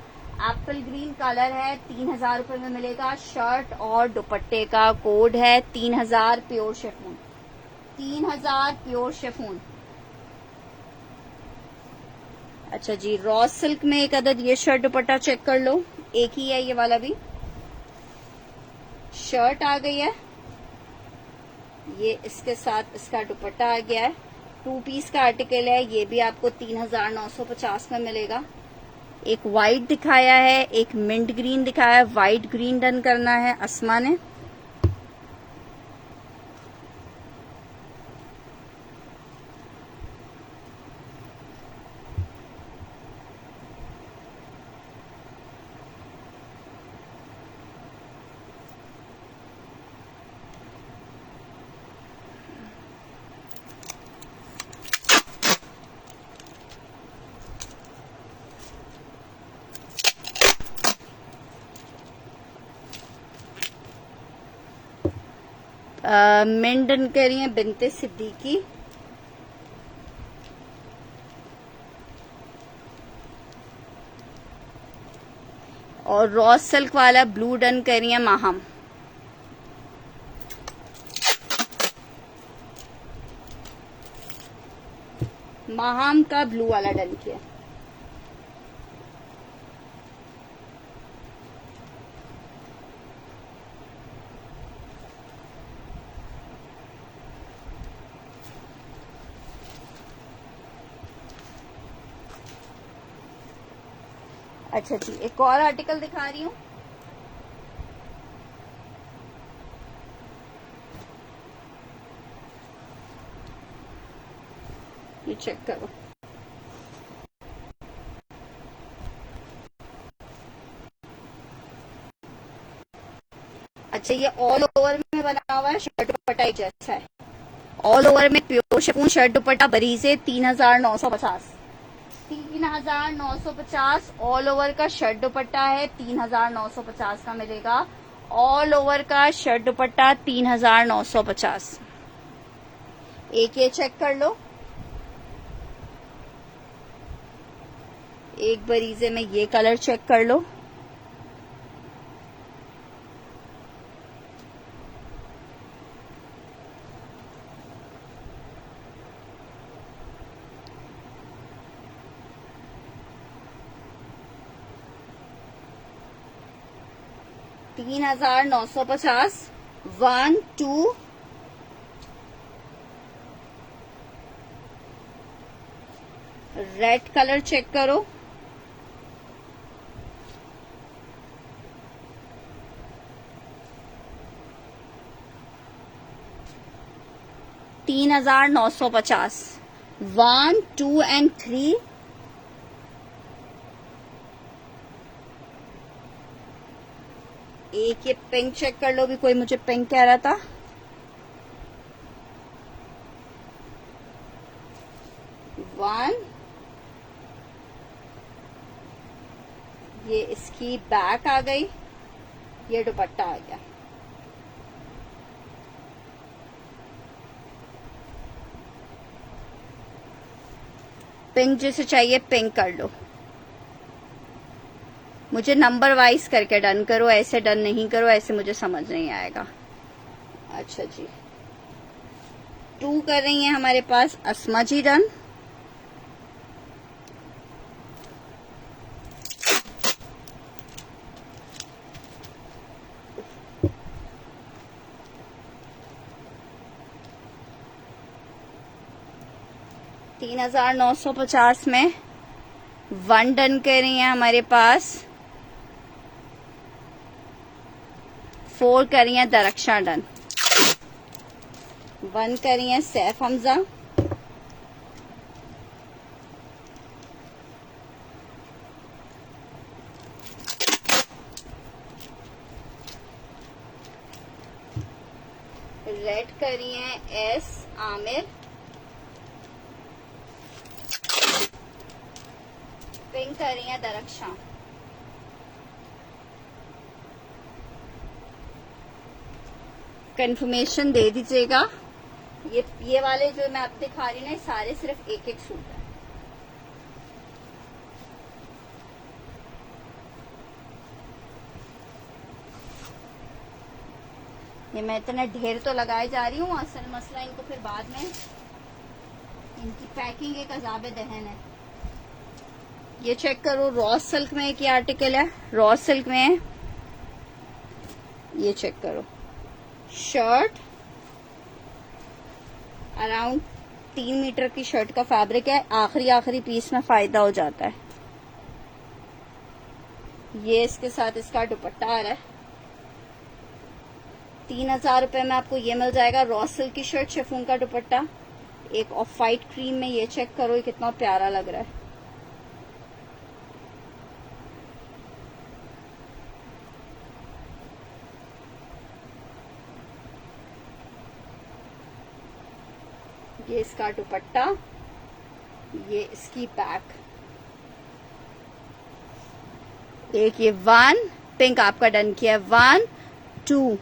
एप्पल ग्रीन कलर है, 3000 रुपए में मिलेगा। शर्ट और दुपट्टे का कोड है 3000 प्योर शेफून। 3000 pure chiffon. अच्छा जी, रॉ सिल्क में एक अदद ये शर्ट दुपट्टा चेक कर लो, एक ही है ये वाला भी। शर्ट आ गई है, ये इसके साथ इसका दुपट्टा आ गया है। 2 पीस का आर्टिकल है, ये भी आपको 3950 में मिलेगा। एक व्हाइट दिखाया है, एक मिंट ग्रीन दिखाया है। व्हाइट ग्रीन डन करना है अस्मा ने। मिंट डन कर रही है बिनते सिद्दीकी। और रॉ सिल्क वाला ब्लू डन कर रही है माहम। माहम का ब्लू वाला डन किया। अच्छा जी, एक और आर्टिकल दिखा रही हूँ। ये चेक करो। अच्छा, ये ऑल ओवर में बना हुआ है, शर्ट दुपट्टा एक जैसा है। ऑल ओवर में pure chiffon shirt dupatta बरीजे 3950। 3950 all over का शर्ट दुपट्टा है, 3950 का मिलेगा। ऑल ओवर का शर्ट दुपट्टा 3950। एक ये चेक कर लो। एक बरीजे में ये कलर चेक कर लो। तीन 3950। 1 2 रेड कलर चेक करो। तीन 3950। 1 2 and 3। एक ये पिंक चेक कर लो, भी कोई मुझे पिंक कह रहा था। वन, ये इसकी बैक आ गई, ये दुपट्टा आ गया। पिंक जैसे चाहिए पिंक कर लो। मुझे नंबर वाइज करके डन करो, ऐसे डन नहीं करो, ऐसे मुझे समझ नहीं आएगा। अच्छा जी, 2 कर रही हैं हमारे पास अस्मा जी डन। 3950 में 1 डन कर रही है हमारे पास। 4 कर रही है दरक्षा डन। 1 कर रही है सैफ हमजा। रेड कर रही है एस आमिर। पिंक कर रही है दरक्षा। कंफर्मेशन दे दीजिएगा। ये वाले जो मैं आपको दिखा रही हूँ ना, सारे सिर्फ एक एक सूट है। ये मैं इतना ढेर तो लगाए जा रही हूँ, असल मसला इनको फिर बाद में इनकी पैकिंग एक अजाब दहन है। ये चेक करो, रॉ सिल्क में एक ये आर्टिकल है, रॉ सिल्क में है। ये चेक करो, शर्ट अराउंड 3 मीटर की शर्ट का फैब्रिक है। आखिरी पीस में फायदा हो जाता है। ये इसके साथ इसका दुपट्टा आ रहा है। 3000 रुपए में आपको ये मिल जाएगा। रॉ सिल्क की शर्ट, शिफॉन का दुपट्टा, एक ऑफ वाइट क्रीम में। ये चेक करो, ये कितना प्यारा लग रहा है। ये इसका दुपट्टा, ये इसकी बैक। एक ये 1 पिंक आपका डन किया है। 1 2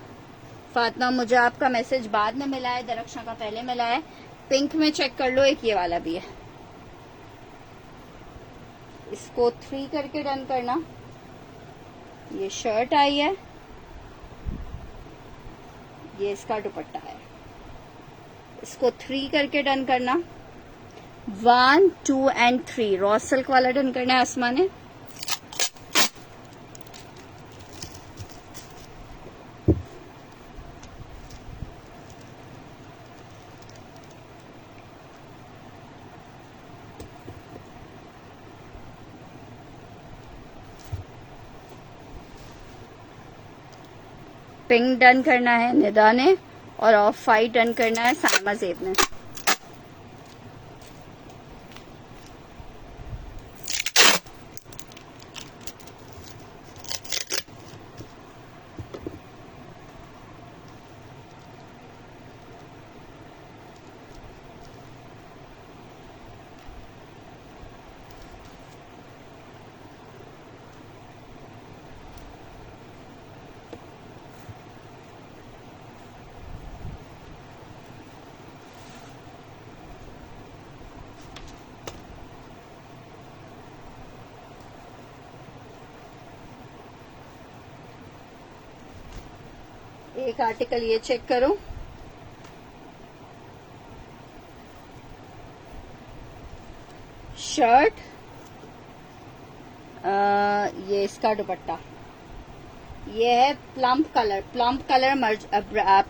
फातिमा, मुझे आपका मैसेज बाद में मिला है, दरक्षा का पहले मिला है। पिंक में चेक कर लो, एक ये वाला भी है। इसको 3 करके डन करना। ये शर्ट आई है, ये इसका दुपट्टा है। इसको 3 करके डन करना। 1 2 एंड 3 रॉ सिल्क वाला डन करना है आसमा ने। पिंक डन करना है निदा ने, और ऑफ वाइट डन करना है साइमा ज़ेब ने। एक आर्टिकल ये चेक करो, शर्ट, ये इसका दुपट्टा। ये है प्लम्प कलर मर्ज,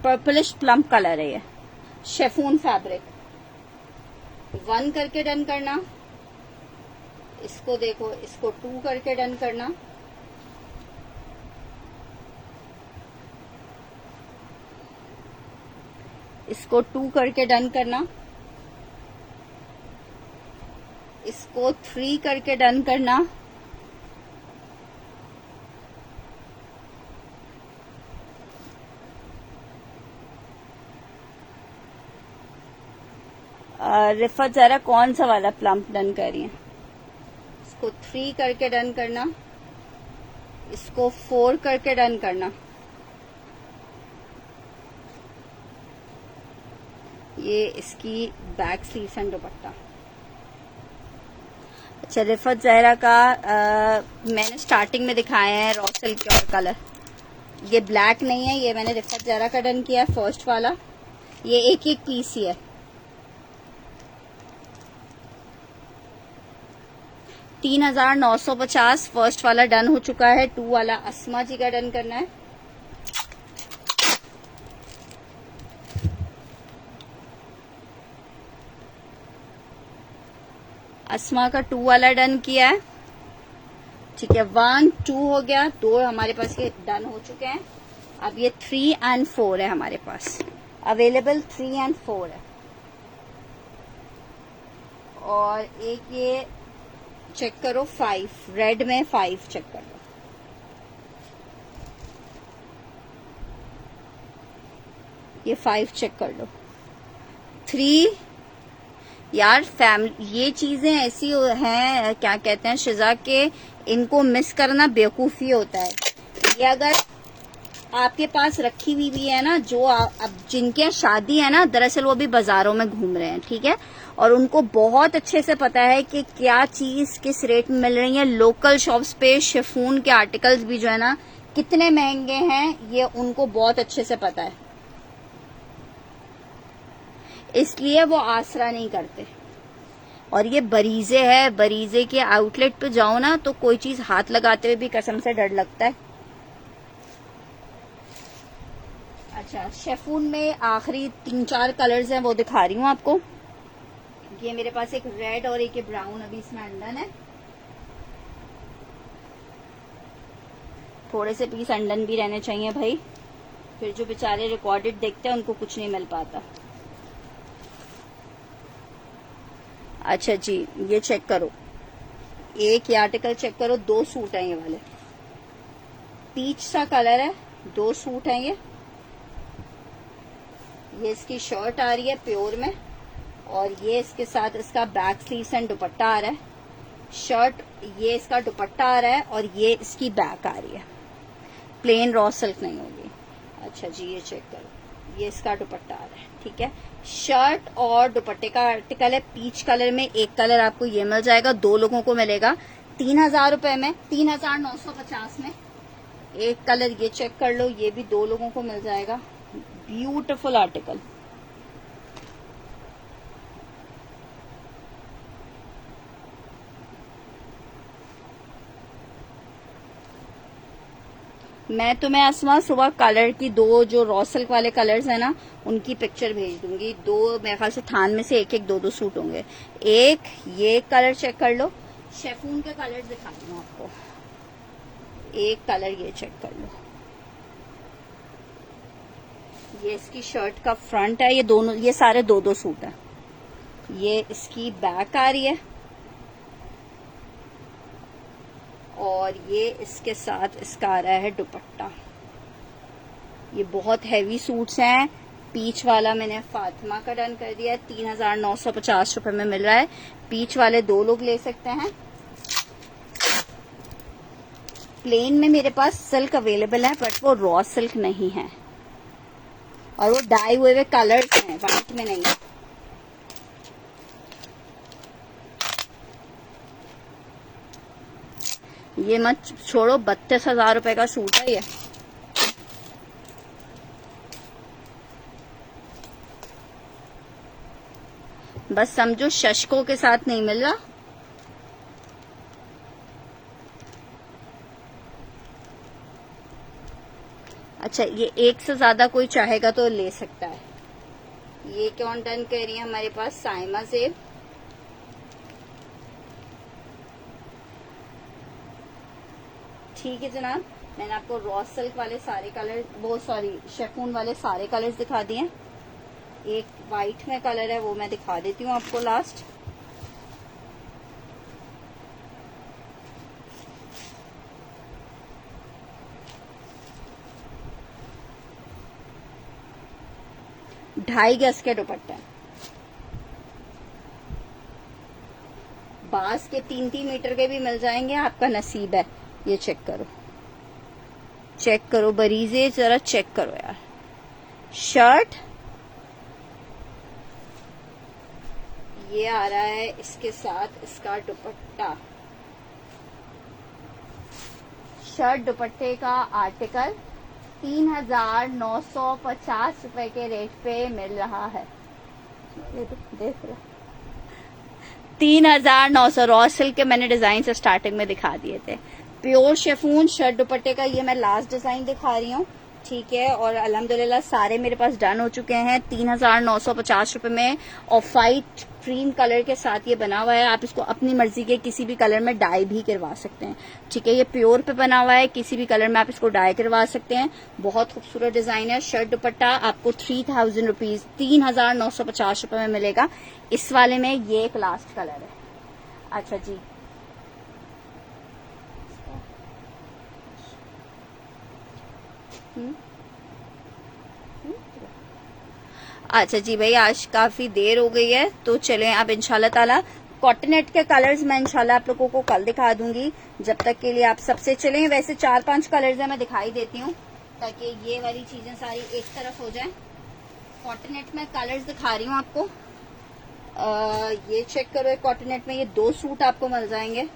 पर्पलिश प्लम्प कलर है। ये शेफून फैब्रिक। 1 करके डन करना। इसको देखो, इसको 2 करके डन करना। इसको 2 करके डन करना। इसको 3 करके डन करना। रिफत जरा कौन सा वाला प्लम्प डन कर रही है। इसको 3 करके डन करना। इसको 4 करके डन करना। ये इसकी बैक स्लीव्स एंड दुपट्टा। अच्छा, रिफत जहरा का मैंने स्टार्टिंग में दिखाया है रॉ सिल्क के और कलर। ये ब्लैक नहीं है, ये मैंने रिफत जहरा का डन किया है फर्स्ट वाला। ये एक एक पीस ही है। 3950 फर्स्ट वाला डन हो चुका है। 2 वाला अस्मा जी का डन करना है। अस्मा का 2 वाला डन किया है, ठीक है। 1 2 हो गया, 2 हमारे पास ये डन हो चुके हैं। अब ये 3 एंड 4 है हमारे पास अवेलेबल, 3 एंड 4 है। और एक ये चेक करो 5 रेड में, 5 चेक कर लो। ये 5 चेक कर लो। 3 यार फैमिली, ये चीजें ऐसी हैं, क्या कहते हैं शिजा के, इनको मिस करना बेवकूफी होता है। ये अगर आपके पास रखी हुई भी है ना, जो अब जिनके यहाँ शादी है ना, दरअसल वो भी बाजारों में घूम रहे हैं, ठीक है। और उनको बहुत अच्छे से पता है कि क्या चीज किस रेट में मिल रही है। लोकल शॉप्स पे शिफॉन के आर्टिकल्स भी जो है ना कितने महंगे हैं, ये उनको बहुत अच्छे से पता है, इसलिए वो आसरा नहीं करते। और ये बरीजे है, बरीजे के आउटलेट पे जाओ ना तो कोई चीज हाथ लगाते हुए भी कसम से डर लगता है। अच्छा, शिफॉन में आखिरी 3-4 कलर्स हैं, वो दिखा रही हूँ आपको। ये मेरे पास एक रेड और एक ब्राउन अभी इसमें अंडन है। थोड़े से पीस अंडन भी रहने चाहिए भाई, फिर जो बेचारे रिकॉर्डेड देखते हैं उनको कुछ नहीं मिल पाता। अच्छा जी, ये चेक करो, एक ये आर्टिकल चेक करो, 2 सूट हैं ये वाले, पीच सा कलर है, 2 सूट हैं ये इसकी शर्ट आ रही है प्योर में, और ये इसके साथ इसका बैक स्लीव्स एंड दुपट्टा आ रहा है। शर्ट ये इसका दुपट्टा आ रहा है और ये इसकी बैक आ रही है, प्लेन रॉ सिल्क नहीं होगी। अच्छा जी, ये चेक करो, ये इसका दुपट्टा आ रहा है, ठीक है। शर्ट और दुपट्टे का आर्टिकल है पीच कलर में। एक कलर आपको ये मिल जाएगा, 2 लोगों को मिलेगा 3000 रुपए में, 3950 में। एक कलर ये चेक कर लो, ये भी 2 लोगों को मिल जाएगा। Beautiful article. मैं तुम्हें अस्मा सुबह कलर की 2 जो रॉ सिल्क वाले कलर्स है ना, उनकी पिक्चर भेज दूंगी। 2 मेरे ख्याल से थान में से एक 2 सूट होंगे। एक ये कलर चेक कर लो, शिफॉन के कलर्स दिखाती हूँ आपको। एक कलर ये चेक कर लो, ये इसकी शर्ट का फ्रंट है। ये दोनों, ये सारे 2 सूट है। ये इसकी बैक आ रही है और ये इसके साथ इसका आ रहा है दुपट्टा। ये बहुत हैवी सूट्स हैं। पीच वाला मैंने फातिमा का डन कर दिया है, 3950 रुपए में मिल रहा है। पीच वाले 2 लोग ले सकते हैं। प्लेन में मेरे पास सिल्क अवेलेबल है, बट वो रॉ सिल्क नहीं है और वो डाई हुए कलर्स हैं, व्हाइट में नहीं। ये मत छोड़ो, 32,000 रुपए का सूट है ये। बस समझो शशकों के साथ नहीं मिल रहा। अच्छा, ये एक से ज्यादा कोई चाहेगा तो ले सकता है। ये कौन डन कर रही है हमारे पास? साइमा से। ठीक है जनाब, मैंने आपको रॉ सिल्क वाले सारे कलर, वो सॉरी शिफॉन वाले सारे कलर्स दिखा दिए। एक वाइट में कलर है, वो मैं दिखा देती हूँ आपको लास्ट। ढाई गज के दुपट्टे, बास के 3-3 मीटर के भी मिल जाएंगे, आपका नसीब है। ये चेक करो, चेक करो बरीजे, जरा चेक करो यार। शर्ट ये आ रहा है, इसके साथ इसका दुपट्टा। शर्ट दुपट्टे का आर्टिकल 3950 रुपए के रेट पे मिल रहा है। देख रहे 3900। रॉ सिल्क के मैंने डिजाइन से स्टार्टिंग में दिखा दिए थे। प्योर शिफॉन शर्ट दुपट्टे का ये मैं लास्ट डिजाइन दिखा रही हूँ। ठीक है। और अल्हम्दुलिल्लाह सारे मेरे पास डन हो चुके हैं 3,950 रुपए में। ऑफ वाइट क्रीम कलर के साथ ये बना हुआ है। आप इसको अपनी मर्जी के किसी भी कलर में डाई भी करवा सकते हैं। ठीक है, ये प्योर पे बना हुआ है, किसी भी कलर में आप इसको डाई करवा सकते हैं। बहुत खूबसूरत डिजाइन है। शर्ट दुपट्टा आपको 3,000 रुपीज 3,950 रुपए में मिलेगा। इस वाले में ये एक लास्ट कलर है। अच्छा जी, अच्छा जी भाई, आज काफी देर हो गई है तो चलें अब इंशाल्लाह ताला कॉटनेट के कलर्स मैं इंशाल्लाह आप लोगों को कल दिखा दूंगी। जब तक के लिए आप सबसे चलें। वैसे 4-5 कलर्स है मैं दिखाई देती हूँ ताकि ये वाली चीजें सारी एक तरफ हो जाए। कॉटनेट में कलर्स दिखा रही हूँ आपको। ये चेक करो, कॉटनेट में ये 2 सूट आपको मिल जाएंगे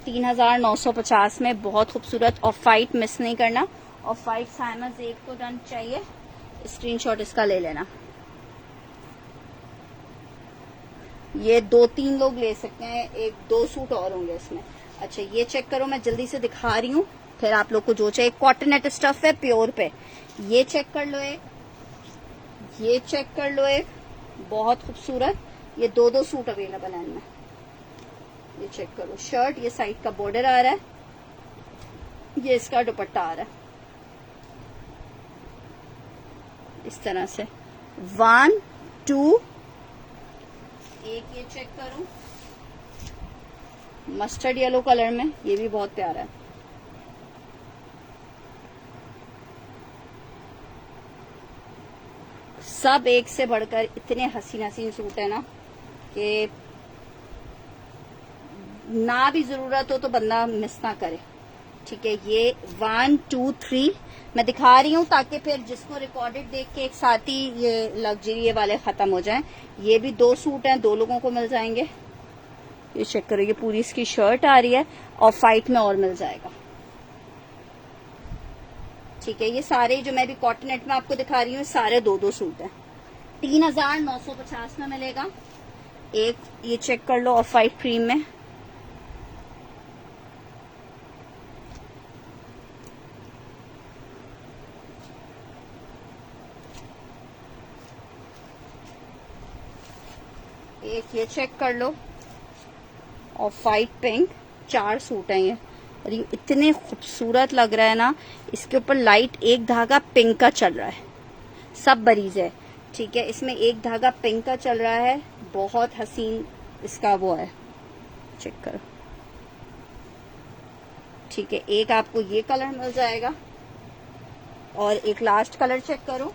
3,950 में। बहुत खूबसूरत। ऑफ वाइट मिस नहीं करना। ऑफ वाइट साइमस एक को डन चाहिए, स्क्रीनशॉट इसका ले लेना। ये 2-3 लोग ले सकते हैं, 1-2 सूट और होंगे इसमें। अच्छा ये चेक करो, मैं जल्दी से दिखा रही हूँ फिर आप लोग को जो चाहिए। कॉटनेट स्टफ है प्योर पे। ये चेक कर लो एक, ये चेक कर लो एक, बहुत खूबसूरत। ये 2-2 सूट अवेलेबल है इनमें। ये चेक करो, शर्ट, ये साइड का बॉर्डर आ रहा है, ये इसका दुपट्टा आ रहा है इस तरह से। 1 2 एक ये चेक करो मस्टर्ड येलो कलर में, ये भी बहुत प्यारा है। सब एक से बढ़कर इतने हसीन हसीन सूट है ना कि ना भी जरूरत हो तो बंदा मिस ना करे। ठीक है, ये 1 2 3 मैं दिखा रही हूँ ताकि फिर जिसको रिकॉर्डेड देख के एक साथ ही ये लग्जरी वाले खत्म हो जाएं। ये भी 2 सूट हैं, 2 लोगों को मिल जाएंगे। ये चेक करो, ये पूरी इसकी शर्ट आ रही है और वाइट में और मिल जाएगा। ठीक है, ये सारे जो मैं भी कॉटनेट में आपको दिखा रही हूँ सारे 2-2 सूट हैं। 3,950 में मिलेगा। एक ये चेक कर लो ऑफ वाइट क्रीम में। एक ये चेक कर लो ऑफ वाइट पिंक। 4 सूट हैं ये और ये इतने खूबसूरत लग रहा है ना। इसके ऊपर लाइट एक धागा पिंक का चल रहा है, सब बरीज है। ठीक है, इसमें एक धागा पिंक का चल रहा है, बहुत हसीन इसका वो है। चेक करो। ठीक है, एक आपको ये कलर मिल जाएगा और एक लास्ट कलर चेक करो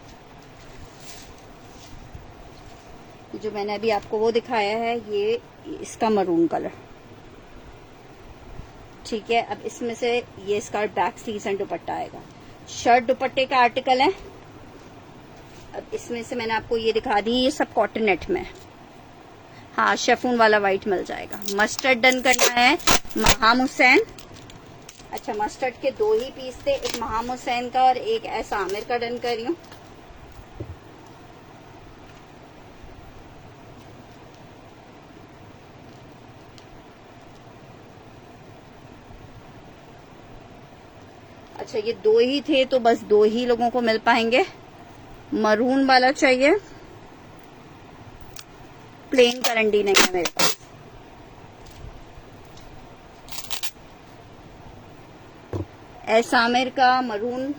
जो मैंने अभी आपको वो दिखाया है, ये इसका मरून कलर। ठीक है, अब इसमें से ये इसका बैक स्लीव्स एंड दुपट्टा आएगा। शर्ट दुपट्टे का आर्टिकल है। अब इसमें से मैंने आपको ये दिखा दी, ये सब कॉटनेट में। हाँ, शेफून वाला वाइट मिल जाएगा। मस्टर्ड डन करना है महाम हुसैन। अच्छा, मस्टर्ड के 2 ही पीस थे, एक महाम हुसैन का और एक ऐसा आमिर का डन कर रही हूँ। अच्छा, ये 2 ही थे तो बस 2 ही लोगों को मिल पाएंगे। मरून वाला चाहिए, प्लेन करंडी नहीं है मेरे पास। ऐसा आमिर का मरून।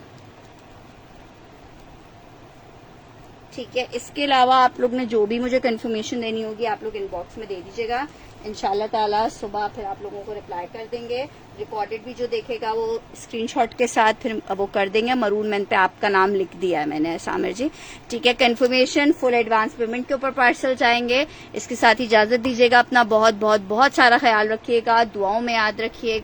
ठीक है, इसके अलावा आप लोग ने जो भी मुझे कंफर्मेशन देनी होगी आप लोग इनबॉक्स में दे दीजिएगा। इंशाल्लाह ताला सुबह फिर आप लोगों को रिप्लाई कर देंगे। रिकॉर्डेड भी जो देखेगा वो स्क्रीनशॉट के साथ फिर वो कर देंगे। मरून मैन पे आपका नाम लिख दिया है मैंने, सामिर जी। ठीक है, कंफर्मेशन फुल एडवांस पेमेंट के ऊपर पार्सल जाएंगे। इसके साथ इजाजत दीजिएगा। अपना बहुत बहुत बहुत सारा ख्याल रखिएगा, दुआओं में याद रखिएगा।